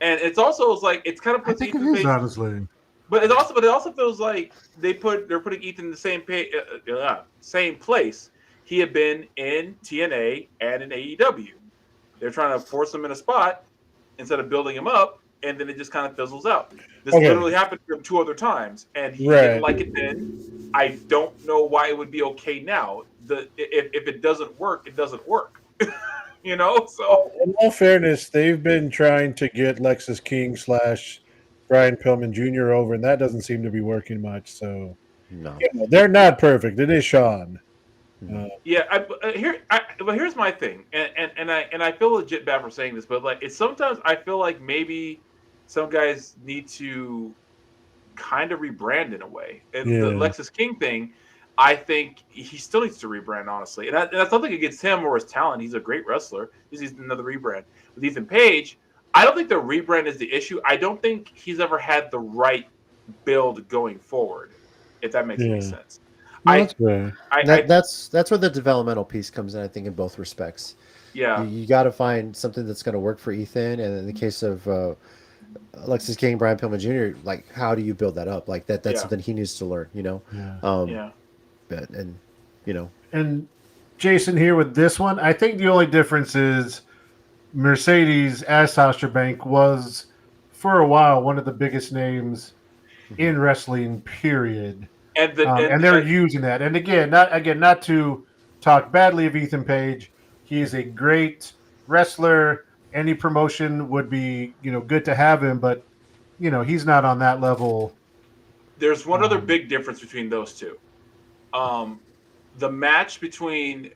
And it's also like it's kind of puts Ethan Page, honestly. but it also feels like they're putting Ethan in the same place he had been in TNA and in AEW. They're trying to force him in a spot instead of building him up, and then it just kind of fizzles out. This literally happened to him 2 other times, and he didn't like it then. I don't know why it would be okay now. If it doesn't work, it doesn't work. You know? So in all fairness, they've been trying to get Lexus King / Brian Pillman Jr. over, and that doesn't seem to be working much. So no, they're not perfect. It is Sean. But here's my thing, and I feel legit bad for saying this, but like it's sometimes I feel like maybe some guys need to kind of rebrand in a way. And the Lexus King thing, I think he still needs to rebrand, honestly. And that's nothing against him or his talent. He's a great wrestler. He's another rebrand. With Ethan Page, I don't think the rebrand is the issue. I don't think he's ever had the right build going forward, if that makes any sense. That's fair. That's where the developmental piece comes in, I think, in both respects. Yeah. You got to find something that's going to work for Ethan. And in the case of Alexis King, Brian Pillman Jr., like, how do you build that up? Like, that's something he needs to learn, you know? And Jason here with this one, I think the only difference is Mercedes, as Sasha Banks, was, for a while, one of the biggest names in wrestling, period. And they're using that. And again, not to talk badly of Ethan Page. He is a great wrestler. Any promotion would be, good to have him, but he's not on that level. There's one other big difference between those two. The match between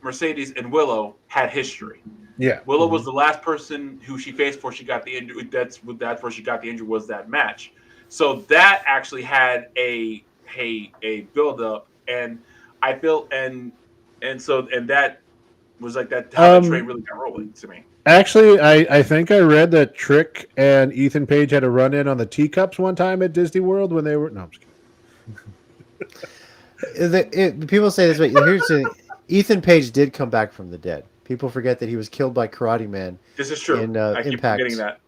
Mercedes and Willow had history. Yeah. Willow was the last person who she faced before she got the injury. That's where she got the injury, was that match. So that actually had a build up, and I feel and that was like that how the train really got rolling to me. Actually, I think I read that Trick and Ethan Page had a run in on the teacups one time at Disney World when they were. No, I'm just kidding. People say this, but here's the thing. Ethan Page did come back from the dead. People forget that he was killed by Karate Man. This is true. I keep forgetting that.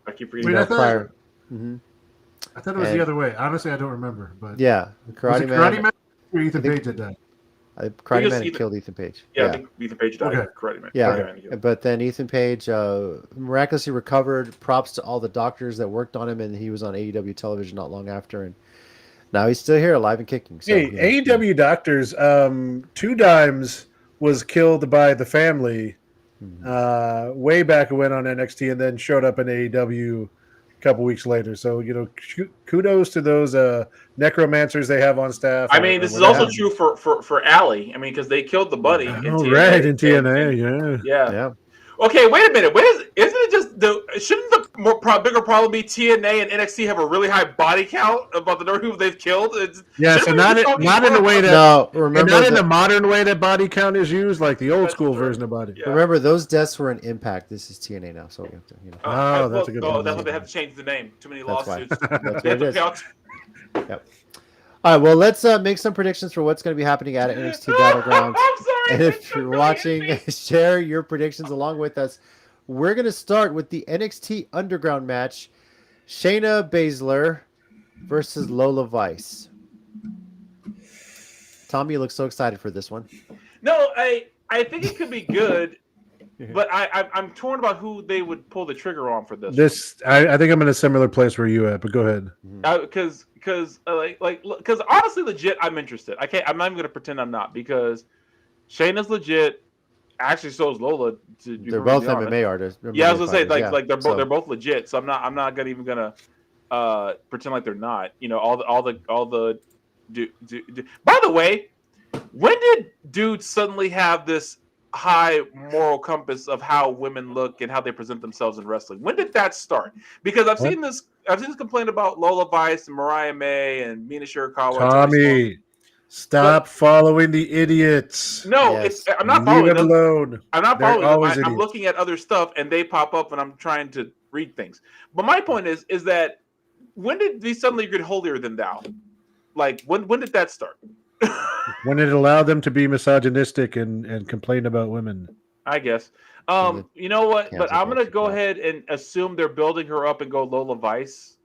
I thought it was the other way. Honestly, I don't remember. But Karate Man or Ethan Page did that. Karate Man killed Ethan Page. Yeah, I think Ethan Page died. Okay. Karate Man. Yeah, but then Ethan Page miraculously recovered. Props to all the doctors that worked on him, and he was on AEW television not long after, and now he's still here, alive and kicking. So, AEW doctors. Two Dimes was killed by the family way back when on NXT, and then showed up in AEW a couple weeks later. So kudos to those necromancers they have on staff. I mean, this is also true for Allie. I mean, because they killed the buddy. In TNA. Yeah. Okay, wait a minute. Isn't it just shouldn't the bigger problem be TNA and NXT have a really high body count about the number of people they've killed? So not in the way that not in the modern way that body count is used, like the old school version of body. Yeah. Remember, those deaths were an Impact. This is TNA now, so we have to. That's a good point. That's why they have to change the name. Too many lawsuits. That's what it is. Yep. All right, well, let's make some predictions for what's going to be happening at NXT Battleground. I'm sorry. And if you're watching, share your predictions along with us. We're going to start with the NXT Underground match. Shayna Baszler versus Lola Vice. Tommy, you look so excited for this one. No, I think it could be good, but I'm torn about who they would pull the trigger on for this. I think I'm in a similar place where you at, but go ahead. Because honestly, legit, I'm interested. I'm not even going to pretend I'm not, because Shayna's legit. Actually, so is Lola. They're both MMA artists. Yeah, I was gonna say they're both legit. So I'm not gonna pretend like they're not. All the By the way, when did dudes suddenly have this high moral compass of how women look and how they present themselves in wrestling? When did that start? Because I've seen this complaint about Lola Vice and Mariah May and Mina Shirakawa. Tommy, stop following the idiots. No, I'm not following them. Alone. I'm not They're following them. I'm looking at other stuff and they pop up and I'm trying to read things. But my point is that when did they suddenly get holier than thou? Like when did that start? When it allowed them to be misogynistic and complain about women, I guess. You know what? But I'm gonna go ahead and assume they're building her up and go Lola Vice.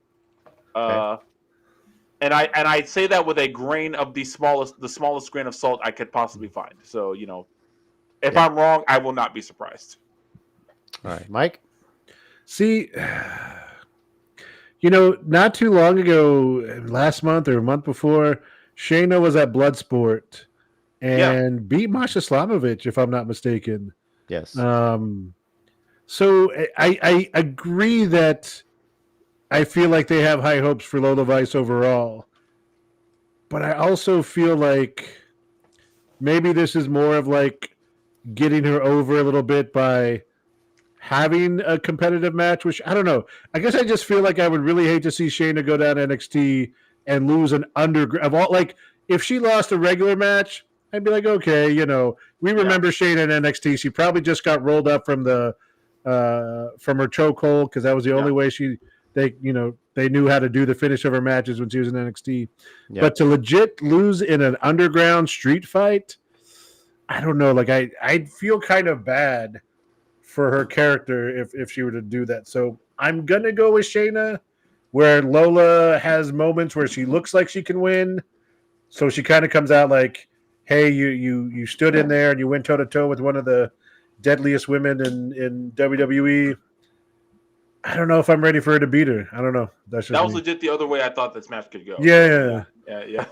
Okay. And I say that with a grain of the smallest grain of salt I could possibly find. So if I'm wrong, I will not be surprised. All right, Mike. See, not too long ago, last month or a month before, Shayna was at Bloodsport and beat Masha Slamovich, if I'm not mistaken. Yes. So I agree that I feel like they have high hopes for Lola Vice overall. But I also feel like maybe this is more of like getting her over a little bit by having a competitive match, which I don't know. I guess I just feel like I would really hate to see Shayna go down to NXT and lose an underground. Like if she lost a regular match, I'd be like, okay, we remember Shayna in NXT. She probably just got rolled up from her chokehold because that was the only way they knew how to do the finish of her matches when she was in NXT. Yeah. But to legit lose in an underground street fight, I don't know. Like I'd feel kind of bad for her character if she were to do that. So I'm gonna go with Shayna, where Lola has moments where she looks like she can win. So she kind of comes out like, hey, you stood in there and you went toe to toe with one of the deadliest women in WWE. I don't know if I'm ready for her to beat her. I don't know. That was legit the other way I thought this match could go. Yeah.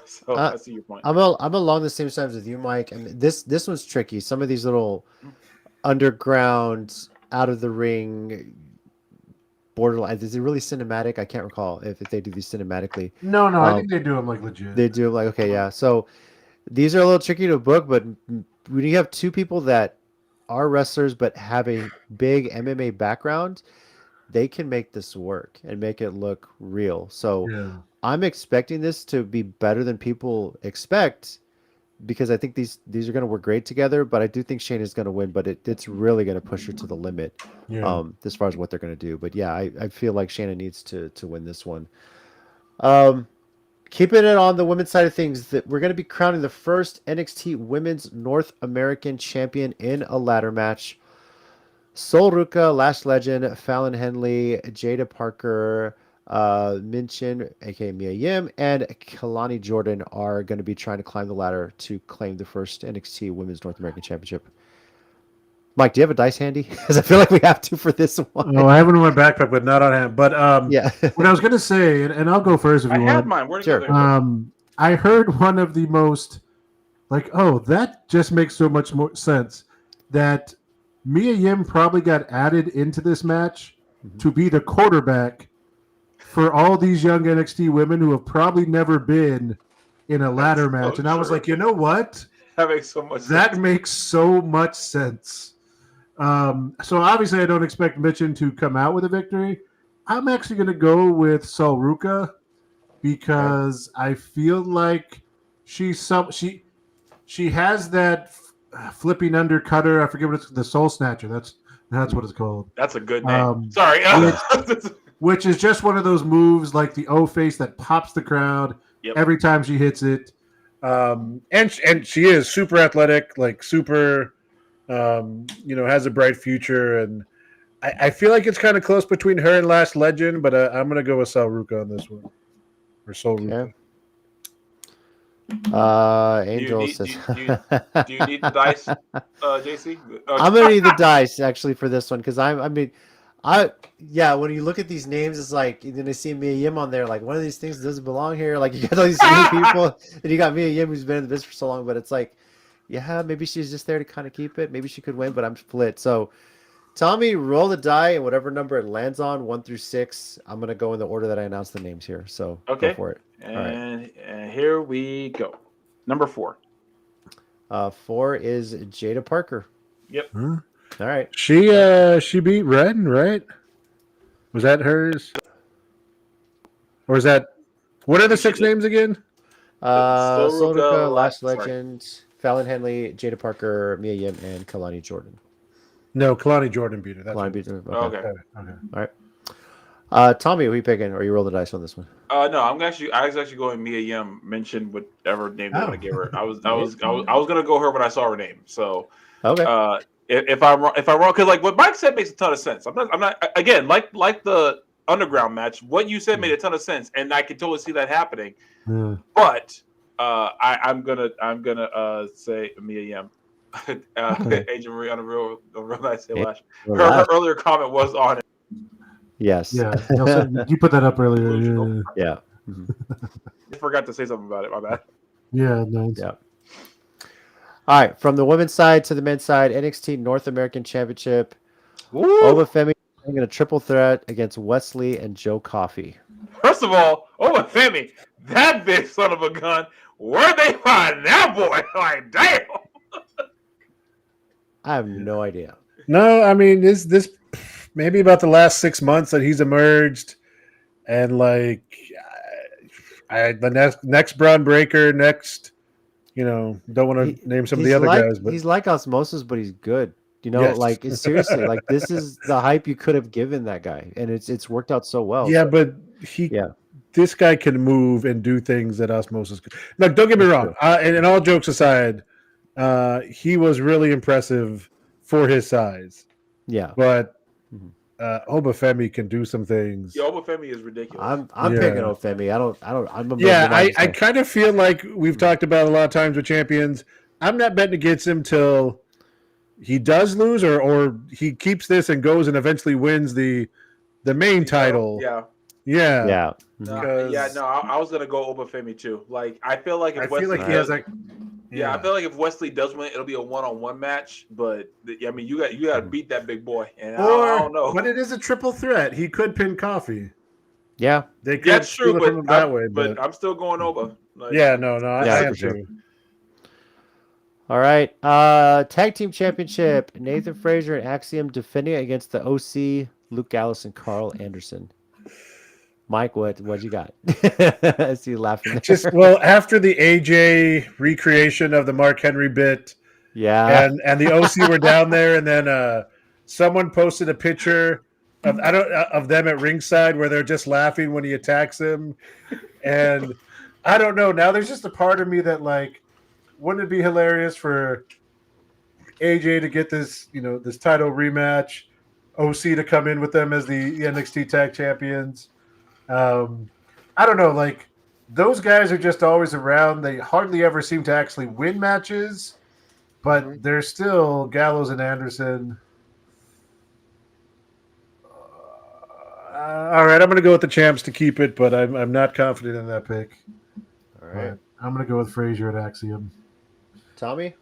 So I see your point. I'm along the same lines with you, Mike. I mean, this one's tricky. Some of these little underground, out of the ring, borderline. Is it really cinematic? I can't recall if they do these cinematically. No, I think they do them like legit. They do them like, okay, yeah. So these are a little tricky to book, but when you have two people that are wrestlers but have a big MMA background, they can make this work and make it look real. So I'm expecting this to be better than people expect, because I think these are going to work great together, but I do think Shayna is going to win, but it's really going to push her to the limit as far as what they're going to do. But yeah, I feel like Shayna needs to win this one. Keeping it on the women's side of things, that we're going to be crowning the first NXT Women's North American Champion in a ladder match. Sol Ruka, Lash Legend, Fallon Henley, Jada Parker, Minchin, aka Mia Yim, and Kalani Jordan are going to be trying to climb the ladder to claim the first NXT Women's North American Championship. Mike, do you have a dice handy? Because I feel like we have to for this one. No, I have it in my backpack, but not on hand. But what I was going to say, and I'll go first if you want. I have mine. Where'd it go? I heard one of the most, that just makes so much more sense, that Mia Yim probably got added into this match to be the quarterback for all these young NXT women who have probably never been in a ladder match. And I was like, you know what? That makes so much sense. That makes so much sense. So obviously I don't expect Mitchin to come out with a victory. I'm actually going to go with Sol Ruka because I feel like she has that flipping undercutter. I forget what it's, the Soul Snatcher. That's what it's called. That's a good name. Sorry. Which is just one of those moves like the O-face that pops the crowd every time she hits it. And she is super athletic, like super, has a bright future. And I feel like it's kind of close between her and Lash Legend, but I'm going to go with Sol Ruka on this one. Or Sol Ruka. Angel says, do you need the dice, JC? I'm gonna need the dice actually for this one because when you look at these names, it's like you're gonna see Mia Yim on there. Like one of these things doesn't belong here. Like you got all these new people, and you got Mia Yim who's been in the business for so long. But it's like, maybe she's just there to kind of keep it. Maybe she could win, but I'm split. So, Tommy, roll the die, and whatever number it lands on, 1 through 6, I'm gonna go in the order that I announced the names here. So go for it. And here we go. Number 4. 4 is Jada Parker. Yep. Huh? All right. She beat Ren, right? Was that hers? Or is that what are the 6 names again? Soldica, Last sorry. Legend, Fallon Henley, Jada Parker, Mia Yim, and Kalani Jordan. No, Kalani Jordan beat her. That's Kalani beat her. Okay. okay. All right. Tommy, who are you picking? Or you roll the dice on this one? No, I was actually going Mia Yim. Mention whatever name they want to give her. I was gonna go her when I saw her name. So okay. If I'm wrong, because like what Mike said makes a ton of sense. I'm not again like the underground match. What you said made a ton of sense, and I can totally see that happening. But I'm gonna say Mia Yim. Agent Marie on a real nice flash. Her earlier comment was on it. Yes. Yeah. You put that up earlier. Yeah. I forgot to say something about it. My bad. Yeah. No. Yeah. All right. From the women's side to the men's side, NXT North American Championship. Oba Femi in a triple threat against Wesley and Joe Coffey. First of all, Oba Femi, that big son of a gun. Where'd they find that boy? Like, damn. I have no idea. No, I mean this maybe about the last 6 months that he's emerged, and like the next Braun Breaker, next, don't want to name some of the other guys, but he's like Osmosis, but he's good. Yes. Like it's seriously, like this is the hype you could have given that guy, and it's worked out so well. Yeah, but this guy can move and do things that Osmosis could. Look, don't get me wrong. And all jokes aside, he was really impressive for his size. Yeah, but Oba Femi can do some things. Yeah, Oba Femi is ridiculous. I'm picking Oba Femi. I kind of feel like we've talked about a lot of times with champions. I'm not betting against him till he does lose, or he keeps this and goes and eventually wins the main title. Yeah. Yeah. I was gonna go Oba Femi too. Like, I feel like if Wesley he has like. Yeah, I feel like if Wesley does win, it'll be a one-on-one match. But I mean, you got to beat that big boy, and I don't know. But it is a triple threat. He could pin Coffey. Yeah, they could. That's true, but I'm still going Oba. Like, I am sure. All right, tag team championship: Nathan Frazier and Axiom defending against the OC, Luke Gallows and Carl Anderson. Mike, what you got? I see you laughing. After the AJ recreation of the Mark Henry bit, and the OC were down there, and then someone posted a picture of them at ringside where they're just laughing when he attacks him, and I don't know. Now there's just a part of me that like, wouldn't it be hilarious for AJ to get this this title rematch, OC to come in with them as the NXT Tag Champions. I don't know, like those guys are just always around. They hardly ever seem to actually win matches, but they're still Gallows and Anderson. All right, I'm going to go with the champs to keep it, but I'm not confident in that pick. All right, I'm going to go with Frazier at Axiom. Tommy,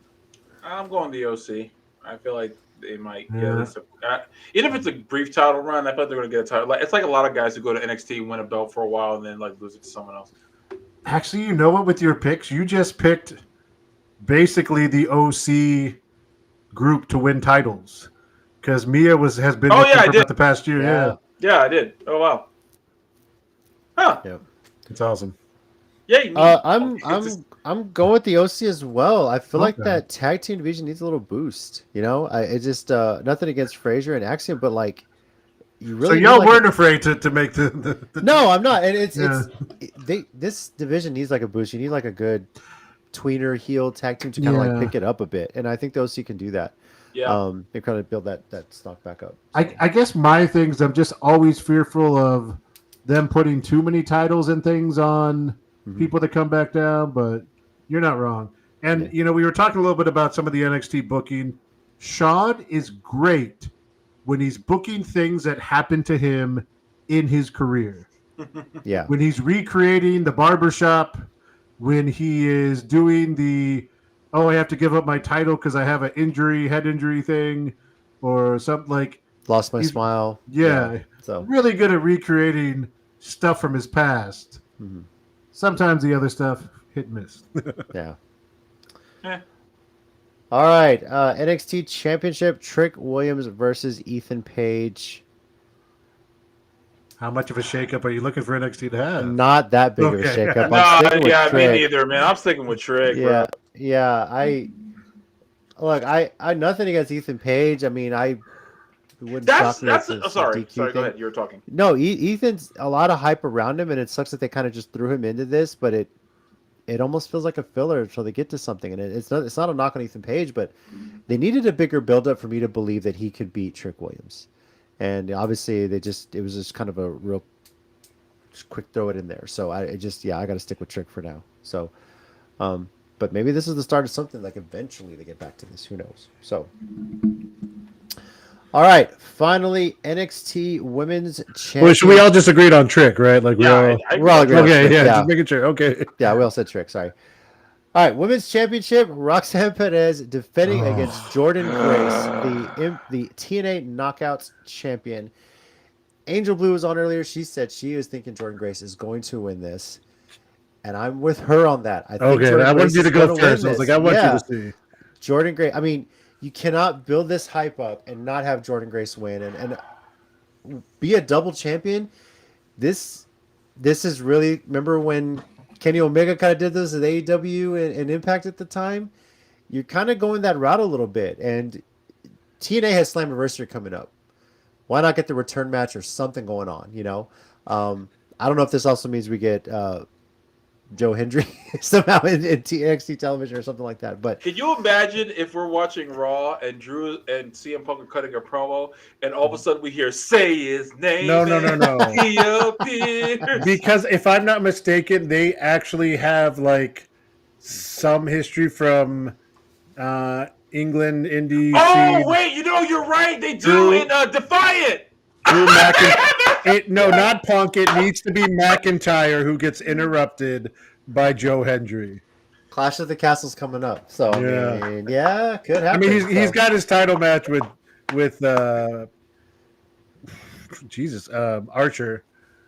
I'm going the OC. I feel like they might get even if it's a brief title run. I thought they're going to get a title. Like, it's like a lot of guys who go to NXT, win a belt for a while, and then like lose it to someone else. Actually, you know what? With your picks, you just picked basically the OC group to win titles because Mia has been for the past year. Yeah, I did. Oh wow. Huh. Yeah, it's awesome. Yeah, I'm going with the OC as well. I feel like that tag team division needs a little boost. It's just nothing against Frazier and Axiom, but like you really. So y'all weren't afraid to make the. No, I'm not. And this division needs like a boost. You need like a good tweener heel tag team to kind of like pick it up a bit, and I think the OC can do that. Yeah. They kind of build that stock back up. So. I guess my things, I'm just always fearful of them putting too many titles and things on people that come back down, but you're not wrong. And, we were talking a little bit about some of the NXT booking. Sean is great when he's booking things that happened to him in his career. Yeah. When he's recreating the barbershop, when he is doing I have to give up my title because I have an head injury thing, or something like lost my smile. Yeah. So really good at recreating stuff from his past. Mm-hmm. Sometimes the other stuff hit and miss. Yeah. All right, NXT Championship: Trick Williams versus Ethan Page. How much of a shakeup are you looking for NXT to have? Not that big of a shakeup. No, I'm sticking with me Trick. neither, man. I'm sticking with Trick, Yeah, bro. yeah. I nothing against Ethan Page. I mean, I it wouldn't shock me if it's a sorry. DQ Sorry, go thing. ahead. You were talking. No, Ethan's a lot of hype around him, and it sucks that they kind of just threw him into this. But it almost feels like a filler until they get to something, and it's not a knock on Ethan Page, but they needed a bigger build-up for me to believe that he could beat Trick Williams, and obviously it was just kind of a real just quick throw it in there. So I got to stick with Trick for now. So, but maybe this is the start of something. Like eventually they get back to this. Who knows? So. All right, finally NXT Women's Champion. Well, should we all just agreed on Trick, right? Like we're all agreed. Okay, Trick, yeah, just making sure. Okay. Yeah, we all said Trick. Sorry. All right, Women's Championship: Roxanne Perez defending against Jordan Grace, the TNA Knockouts champion. Angel Blue was on earlier. She said she is thinking Jordan Grace is going to win this, and I'm with her on that. I think I wanted you to go first. I was like, I want you to see Jordan Grace. I mean, you cannot build this hype up and not have Jordan Grace win and be a double champion. This is really, remember when Kenny Omega kind of did this at AEW and Impact at the time? You're kind of going that route a little bit, and TNA has Slammiversary coming up. Why not get the return match or something going on? You know, I don't know if this also means we get Joe Hendry somehow in NXT television or something like that. But can you imagine if we're watching Raw and Drew and CM Punk are cutting a promo, and all of a sudden we hear "Say his name"? No. He appears. Because if I'm not mistaken, they actually have like some history from England, Indies. Oh wait, you're right. They do in Defiant. Drew McIntyre. Not Punk. It needs to be McIntyre who gets interrupted by Joe Hendry. Clash of the Castle's coming up, so yeah, I mean, could happen. I mean, he's got his title match with Archer.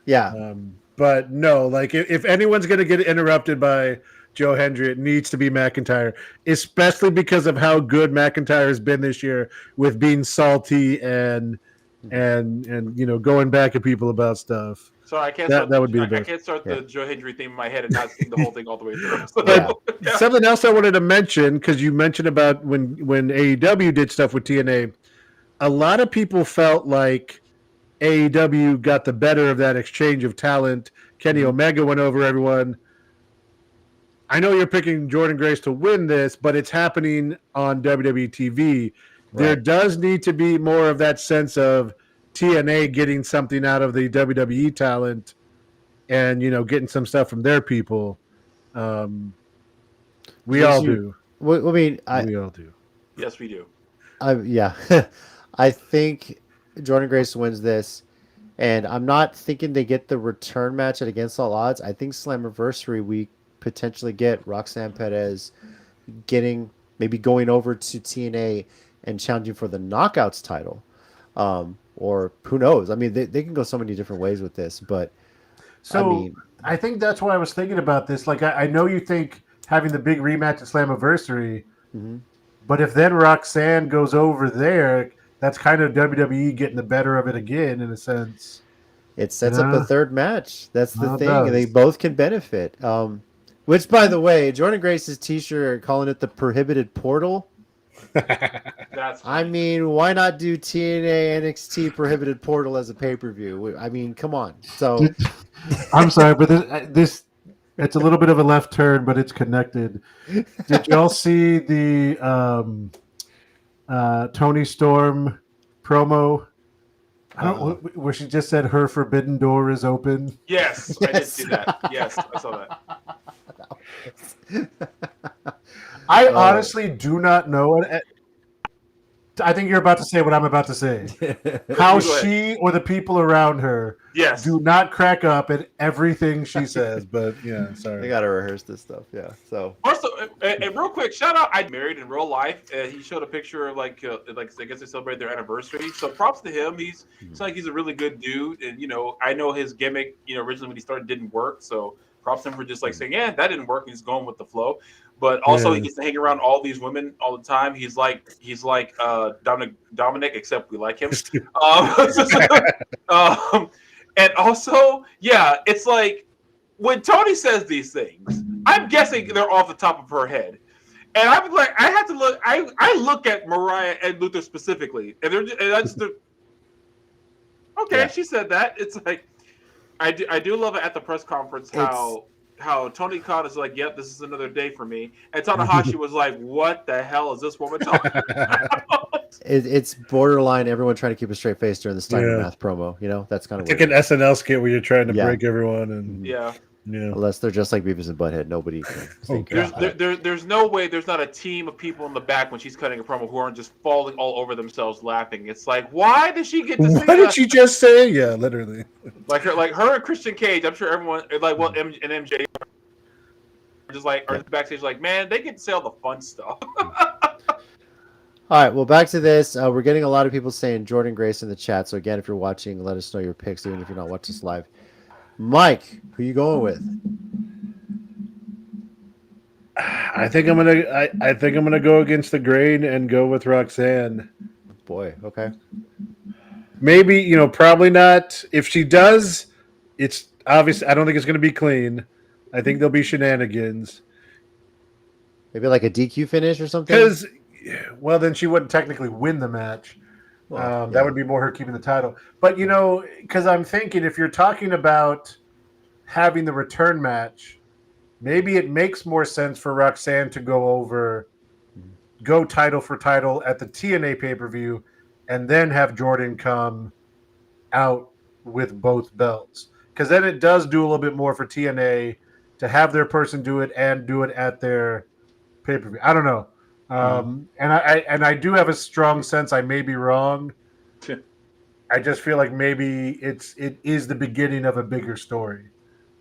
Yeah, but no, like if anyone's gonna get interrupted by Joe Hendry, it needs to be McIntyre, especially because of how good McIntyre has been this year with being salty and going back at people about stuff. Sorry, I can't. That would be the best. I can't start the Joe Hendry theme in my head and not sing the whole thing all the way through. Something else I wanted to mention, because you mentioned about when AEW did stuff with TNA, a lot of people felt like AEW got the better of that exchange of talent. Kenny Omega went over everyone. I know you're picking Jordan Grace to win this, but it's happening on WWE TV. Right. There does need to be more of that sense of TNA getting something out of the WWE talent and, getting some stuff from their people. We all do. I mean, we all do. Yes, we do. I think Jordan Grace wins this, and I'm not thinking they get the return match at Against All Odds. I think Slammiversary we potentially get Roxanne Perez maybe going over to TNA and challenging for the Knockouts title. Or who knows? I mean, they can go so many different ways with this, but I think that's why I was thinking about this. Like, I know you think having the big rematch at Slammiversary, but if then Roxanne goes over there, that's kind of WWE getting the better of it again, in a sense. It sets up a third match. That's the thing. And they both can benefit. Which, by the way, Jordan Grace's T-shirt calling it the Prohibited Portal. I mean, why not do TNA NXT Prohibited Portal as a pay-per-view? I mean, come on. So, I'm sorry, but this it's a little bit of a left turn, but it's connected. Did y'all see the Tony Storm promo? Where she just said her forbidden door is open. Yes, I did see that. Yes, I saw that. I honestly do not know. I think you're about to say what I'm about to say. How she or the people around her do not crack up at everything she says. But yeah, sorry. They got to rehearse this stuff. Yeah. So also, and real quick, shout out. I married in real life. He showed a picture of like I guess they celebrated their anniversary. So props to him. He's like he's a really good dude. And I know his gimmick. Originally when he started didn't work. So props to him for just like saying, yeah, that didn't work. He's going with the flow. but also he gets to hang around all these women all the time. He's like Dominic, except we like him. And also, yeah, it's like when Tony says these things, I'm guessing they're off the top of her head. And I'm like, I have to look. I look at Mariah and Luther specifically, and that's the okay. Yeah. She said that. It's like I do love it at the press conference how Tony Khan is like, "Yep, this is another day for me," and Tanahashi was like, "What the hell is this woman talking about?" It's borderline. Everyone trying to keep a straight face during the Steiner Math promo. You know, that's kind of like an SNL skit where you're trying to break everyone, and yeah. Unless they're just like Beavis and Butthead, nobody can there's no way there's not a team of people in the back when she's cutting a promo who aren't just falling all over themselves laughing. It's like, why did she get to say What did she just say? Yeah, literally. Like her and Christian Cage, I'm sure everyone and MJ are just like are backstage like, man, they get to say all the fun stuff. All right, well, back to this. We're getting a lot of people saying Jordan Grace in the chat. So again, if you're watching, let us know your picks, even if you're not watching this live. Mike, who you going with? I think I'm gonna go against the grain and go with Roxanne. Boy, okay. Maybe, probably not. If she does, it's obvious. I don't think it's gonna be clean. I think there'll be shenanigans. Maybe like a DQ finish or something. Because, then she wouldn't technically win the match. That would be more her keeping the title. But, because I'm thinking if you're talking about having the return match, maybe it makes more sense for Roxanne to go title for title at the TNA pay-per-view and then have Jordan come out with both belts. Because then it does do a little bit more for TNA to have their person do it and do it at their pay-per-view. I don't know. And I do have a strong sense I may be wrong. I just feel like maybe it is the beginning of a bigger story.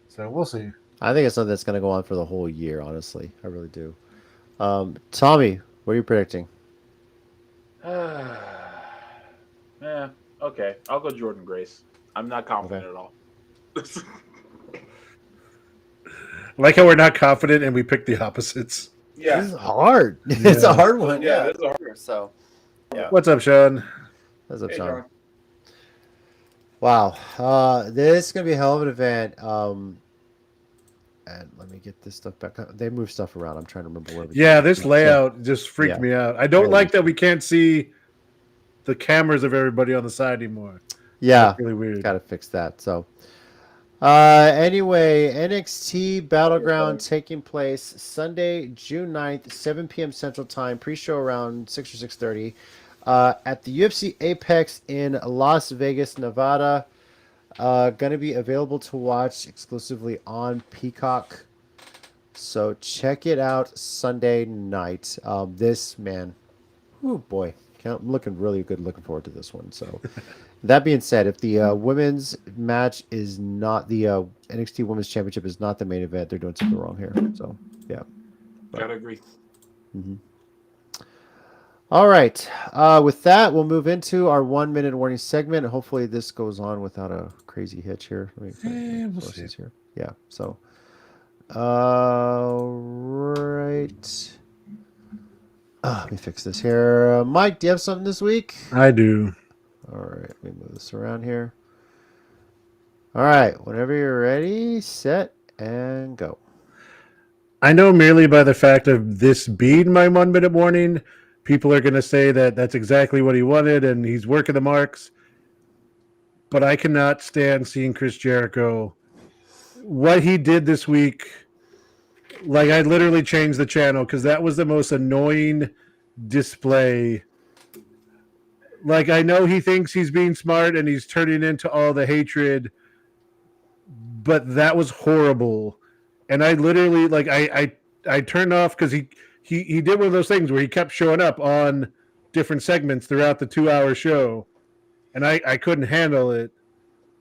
So we'll see. I think it's something that's going to go on for the whole year, honestly. I really do. Tommy, what are you predicting? Okay. I'll go Jordan Grace. I'm not confident at all. Like how we're not confident and we pick the opposites. Yeah. This is hard. Yeah. It's a hard one. Yeah, it's a hard one. So, yeah. What's up, Sean? What's up, Sean? Wow. This is going to be a hell of an event. And let me get this stuff back. They move stuff around. I'm trying to remember where we this layout just freaked me out. I don't like that we can't see the cameras of everybody on the side anymore. Yeah. That's really weird. Got to fix that. So, anyway, NXT Battleground taking place Sunday, June 9th, 7 p.m. Central Time. Pre-show around 6 or 6:30 at the UFC Apex in Las Vegas, Nevada. Going to be available to watch exclusively on Peacock. So check it out Sunday night. This, man, oh boy, I'm looking forward to this one. So that being said, if the women's match is not the NXT Women's Championship is not the main event, they're doing something wrong here. So yeah, gotta agree. Mm-hmm. All right. With that, we'll move into our 1 minute warning segment. Hopefully, this goes on without a crazy hitch here. Let me we'll see. Here. Yeah. So, right. Let me fix this here. Mike, do you have something this week? I do. All right. Let me move this around here. All right. Whenever you're ready, set and go. I know merely by the fact of this being my 1 minute warning, people are going to say that that's exactly what he wanted and he's working the marks. But I cannot stand seeing Chris Jericho. What he did this week, like I literally changed the channel because that was the most annoying display. Like I know he thinks he's being smart and he's turning into all the hatred, but that was horrible. And I literally, like, I turned off because he did one of those things where he kept showing up on different segments throughout the 2-hour show, and I couldn't handle it.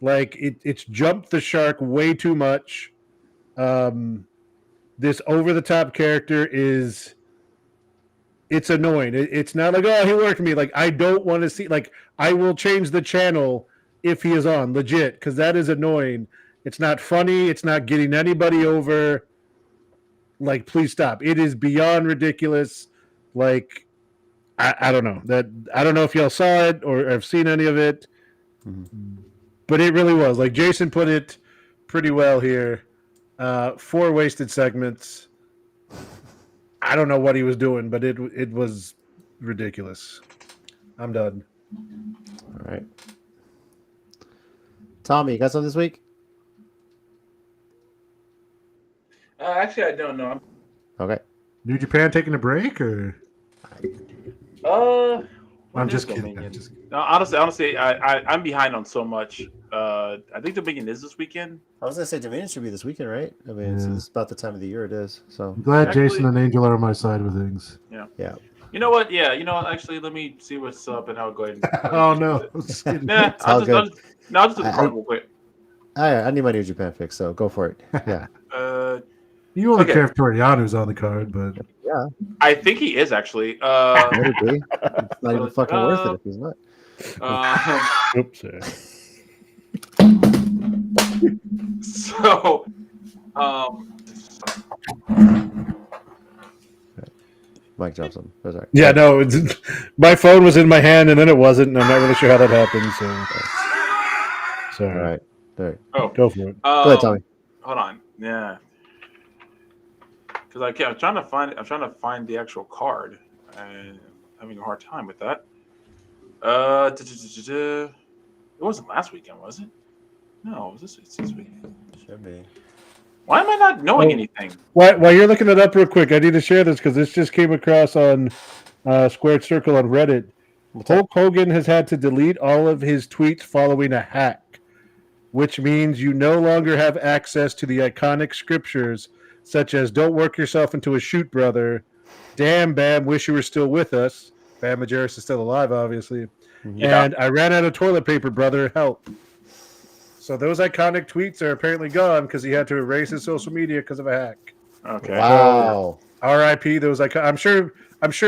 Like it's jumped the shark way too much. This over the top character it's annoying. It's not like, oh, he worked me. Like I don't want to see. Like I will change the channel if he is on, legit, because that is annoying. It's not funny. It's not getting anybody over. like, please stop. It is beyond ridiculous. Like, I don't know that. I don't know if y'all saw it or have seen any of it, but it really was. Like Jason put it pretty well here. 4 wasted segments. I don't know what he was doing, but it was ridiculous. I'm done. All right. Tommy, you got something this week? Actually, I don't know. Okay. New Japan taking a break, or? I'm just kidding. No, honestly, I'm behind on so much. I think Dominion is this weekend. I was gonna say Dominion should be this weekend, right? I mean, it's about the time of the year it is. So I'm glad Jason and Angel are on my side with things. Yeah. You know what? Yeah. Actually, let me see what's up, and I'll go ahead. Oh no! Nah, I'll just do the card real quick. I need my New Japan fix, so go for it. Yeah. You only care if Toriano's on the card, but yeah, I think he is actually. It's not even fucking worth it if he's not. Oops. So, Mike Johnson. Sorry. Yeah, no, my phone was in my hand and then it wasn't, and I'm not really sure how that happened. So, all right. Oh, go for it. Go ahead, Tommy. Hold on. Yeah, because I'm trying to find the actual card, and I'm having a hard time with that. It wasn't last weekend, was it? No, it's this week. Should be. Why am I not knowing anything? While you're looking it up real quick, I need to share this because this just came across on Squared Circle on Reddit. Hulk Hogan has had to delete all of his tweets following a hack, which means you no longer have access to the iconic scriptures such as "Don't work yourself into a shoot, brother," "Damn, Bam, wish you were still with us." Bam Majerus is still alive, obviously. Yeah. And "I ran out of toilet paper, brother, help." So those iconic tweets are apparently gone because he had to erase his social media because of a hack. Okay. Wow. R.I.P. Those I'm sure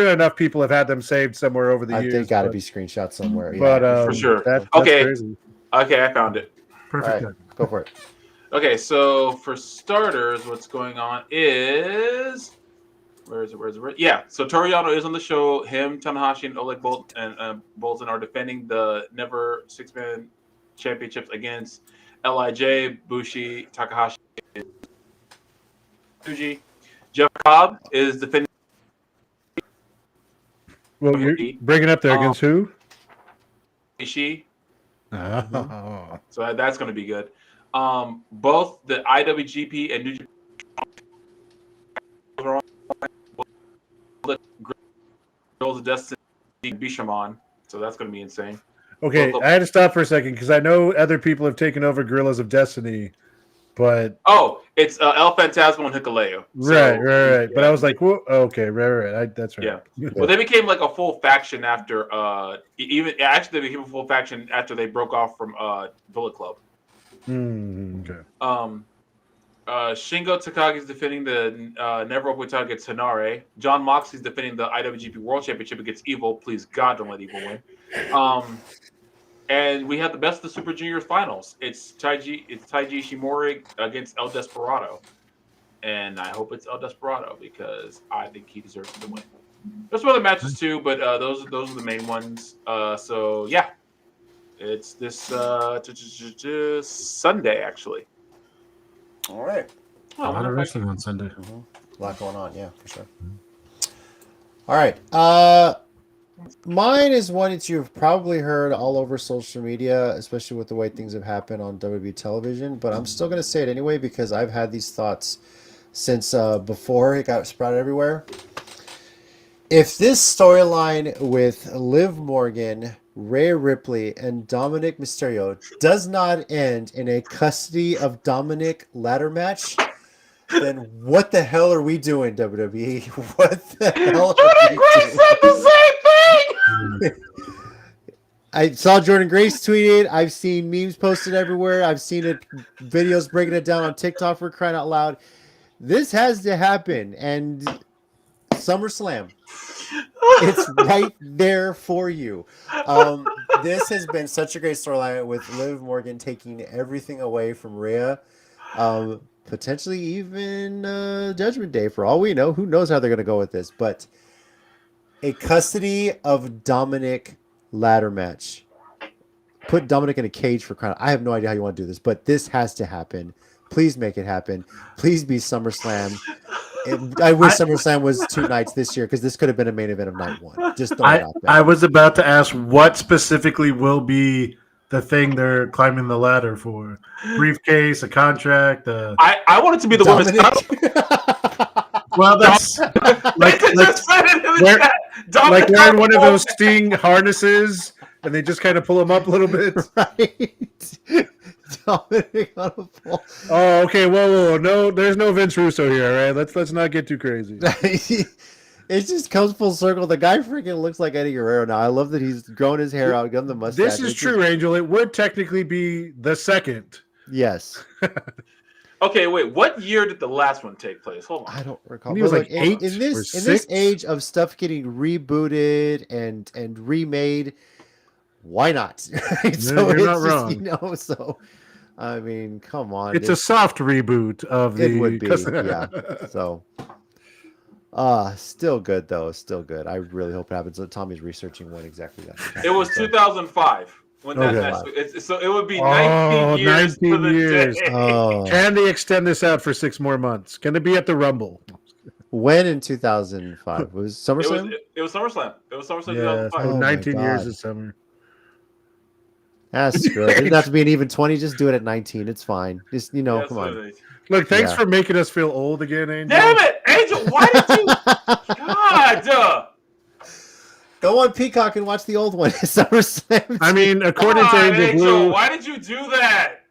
enough people have had them saved somewhere over the years. They got to be screenshot somewhere. But for sure. That's okay. Crazy. Okay, I found it. Perfect. Right, go for it. Okay, so for starters, what's going on is where is it? Yeah, so Toriano is on the show. Him, Tanahashi, and Oleg Bolton are defending the Never 6-Man championships against LIJ, Bushi, Takahashi, and Tsuji. Jeff Cobb is defending. Well, you're bringing up there against who? Ishii. Oh. So that's going to be good. Both the IWGP and New Japan Girls of Destiny Bishamon. So that's going to be insane. Okay, I had to stop for a second because I know other people have taken over Gorillas of Destiny, but it's El Phantasmo and Hikuleo. Right. Yeah. But I was like, whoa, okay, right. That's right. Yeah. Well, they became like a full faction after they became a full faction after they broke off from Bullet Club. Okay. Shingo Takagi is defending the Never Open title against Hanare. John Moxley is defending the IWGP World Championship against Evil. Please God, don't let Evil win. And we have the Best of the Super Juniors finals. It's Taiji Ishimori against El Desperado, and I hope it's El Desperado because I think he deserves to win. There's some other matches too, but those are the main ones. So yeah, it's this Sunday actually. All right. A lot of wrestling on Sunday. Mm-hmm. A lot going on, yeah, for sure. All right. Mine is one that you've probably heard all over social media, especially with the way things have happened on WWE television. But I'm still going to say it anyway because I've had these thoughts since before it got sprouted everywhere. If this storyline with Liv Morgan, Rhea Ripley, and Dominic Mysterio does not end in a custody of Dominic ladder match, then what the hell are we doing, WWE? What the hell are we doing? Said the same thing! I saw Jordan Grace tweeted. I've seen memes posted everywhere. I've seen videos breaking it down on TikTok for crying out loud. This has to happen. And SummerSlam, it's right there for you. This has been such a great storyline with Liv Morgan taking everything away from Rhea. potentially even Judgment Day for all we know. Who knows how they're going to go with this? But a custody of Dominic ladder match. Put Dominic in a cage for crying. I have no idea how you want to do this, but this has to happen. Please make it happen. Please be SummerSlam. I wish SummerSlam was 2 nights this year because this could have been a main event of night 1. Just throw it out there. I was about to ask what specifically will be the thing they're climbing the ladder for. Briefcase, a contract. I want it to be the women's title. Well, that's like wearing one of those Sting harnesses, and they just kind of pull them up a little bit. Right. Dominic on a pole. Oh, okay. Whoa. No, there's no Vince Russo here, all right? Let's not get too crazy. It just comes full circle. The guy freaking looks like Eddie Guerrero now. I love that he's grown his hair out, gotten the mustache. This is true, Angel. It would technically be the second. Yes. Okay, wait. What year did the last one take place? Hold on. I don't recall. He was like 8 in this age of stuff getting rebooted and remade, why not? Right? So you're not wrong. You know, so I mean, come on. It's a soft reboot of the. It would be, yeah. So, still good though. Still good. I really hope it happens. Tommy's researching when exactly that. It was 2005 when that match. So it would be 19 years. 19 years. Day. Oh. Can they extend this out for 6 more months? Can it be at the Rumble? When in 2005 was SummerSlam? It was SummerSlam. It was SummerSlam. Yeah, 2005. 19 years this summer. That's good. It doesn't have to be an even 20. Just do it at 19. It's fine. Just, come on. Look, thanks for making us feel old again, Angel. Damn it, Angel! Why did you? God. Go on Peacock and watch the old one. SummerSlam. I mean, according to Angel Blue, why did you do that?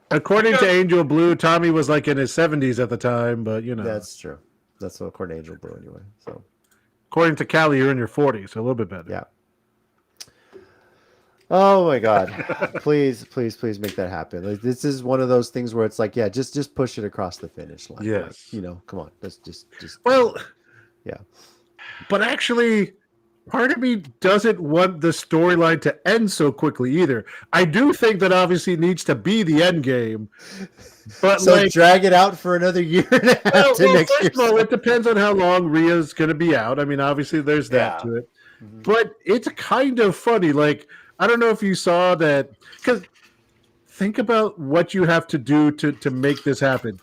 According to Angel Blue, Tommy was like in his 70s at the time, but that's true. That's what according to Angel Blue anyway. So, according to Callie, you're in your 40s, so a little bit better. Yeah. Oh my God! Please make that happen. Like, this is one of those things where it's like, yeah, just push it across the finish line. Yes. Like, come on. Let's just. Well, yeah. But actually, part of me doesn't want the storyline to end so quickly either. I do think that obviously needs to be the end game. But so drag it out for another year and a half to next year. First of all, it depends on how long Rhea's going to be out. I mean, obviously there's that to it. Mm-hmm. But it's kind of funny. Like, I don't know if you saw that, because think about what you have to do to make this happen.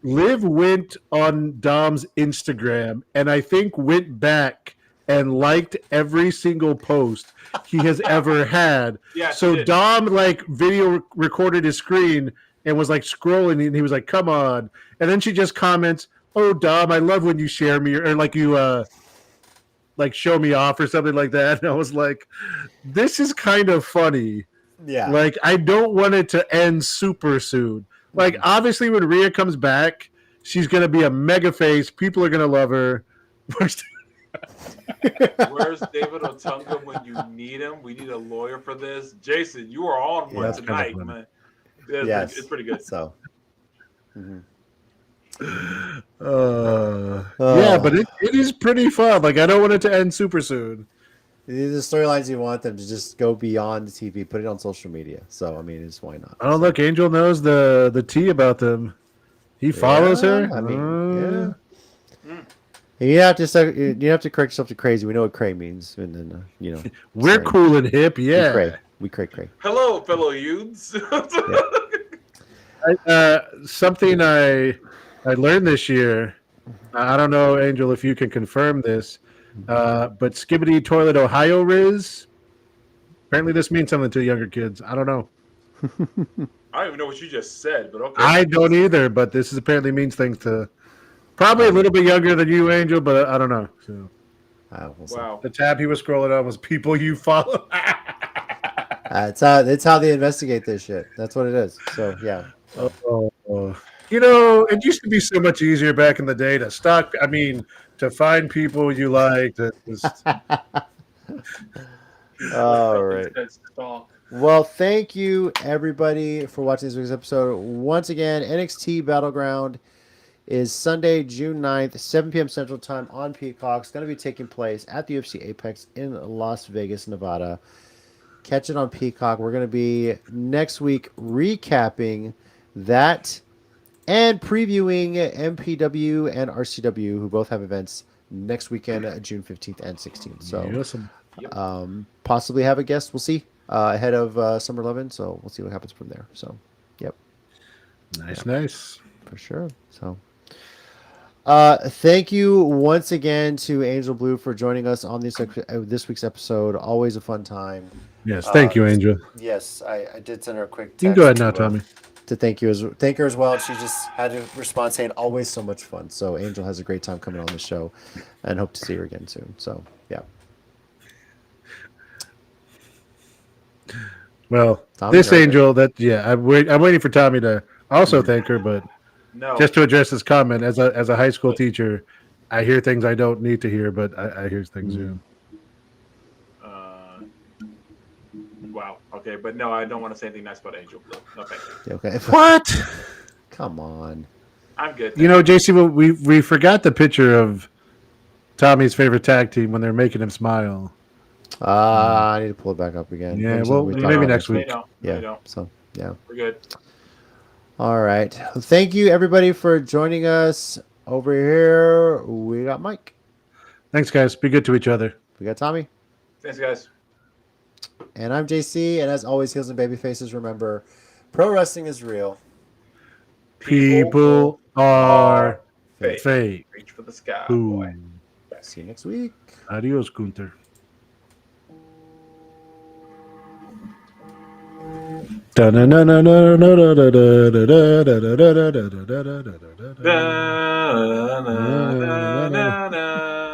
Liv went on Dom's Instagram and I think went back and liked every single post he has ever had. Yeah, so Dom video recorded his screen and was scrolling and he was like, come on. And then she just comments, oh, Dom, I love when you share me or you show me off or something like that. And I was like, this is kind of funny. Yeah. I don't want it to end super soon. Obviously when Rhea comes back, she's going to be a mega face. People are going to love her. Where's David Otunga when you need him? We need a lawyer for this. Jason, you are on one tonight, man. Yes. It's pretty good. So. Mm-hmm. Yeah, but it is pretty fun. I don't want it to end super soon. These are storylines you want them to just go beyond the TV, put it on social media. So I mean, why not? Oh, look, Angel knows the tea about them. He follows her. I mean, You have to correct yourself to crazy. We know what cray means, and then we're cool and hip. Yeah, we cray. Hello, fellow youths. Something I learned this year. I don't know, Angel, if you can confirm this, but Skibbity Toilet Ohio Riz. Apparently, this means something to younger kids. I don't know. I don't even know what you just said, but okay. I don't either, but this apparently means things to probably a little bit younger than you, Angel, but I don't know. So, wow. The tab he was scrolling on was people you follow. It's how they investigate this shit. That's what it is. So yeah. It used to be so much easier back in the day to to find people you liked. All right. Well, thank you everybody for watching this week's episode. Once again, NXT Battleground is Sunday, June 9th, 7 p.m. Central Time on Peacock. It's going to be taking place at the UFC Apex in Las Vegas, Nevada. Catch it on Peacock. We're going to be next week recapping that and previewing MPW and RCW, who both have events next weekend, June 15th and 16th. So Awesome. possibly have a guest. We'll see ahead of Summer 11. So we'll see what happens from there. So, yep. Nice. For sure. So, thank you once again to Angel Blue for joining us on this week's episode. Always a fun time. Yes, thank you, Angel. Yes, I did send her a quick text. You can go ahead now, Tommy. To thank her as well. She just had to respond saying always so much fun. So Angel has a great time coming on the show, and hope to see her again soon. So yeah. Well, Tommy's this right Angel I'm waiting for Tommy to also thank her, but just to address his comment as a high school teacher, I hear things I don't need to hear, but I hear things. Wow. Okay, but no, I don't want to say anything nice about Angel. No, thank you. Okay. What? Come on. I'm good. JC, we forgot the picture of Tommy's favorite tag team when they're making him smile. I need to pull it back up again. Yeah, well, maybe next week. Yeah. So yeah, we're good. All right. Well, thank you everybody for joining us. Over here, we got Mike. Thanks, guys. Be good to each other. We got Tommy. Thanks, guys. And I'm JC. And as always, heels and baby faces, remember, pro wrestling is real. People are fake. Reach for the sky, Ooh. boy. See you next week. Adios, Gunther. Da na na na na na na na na na na na na na.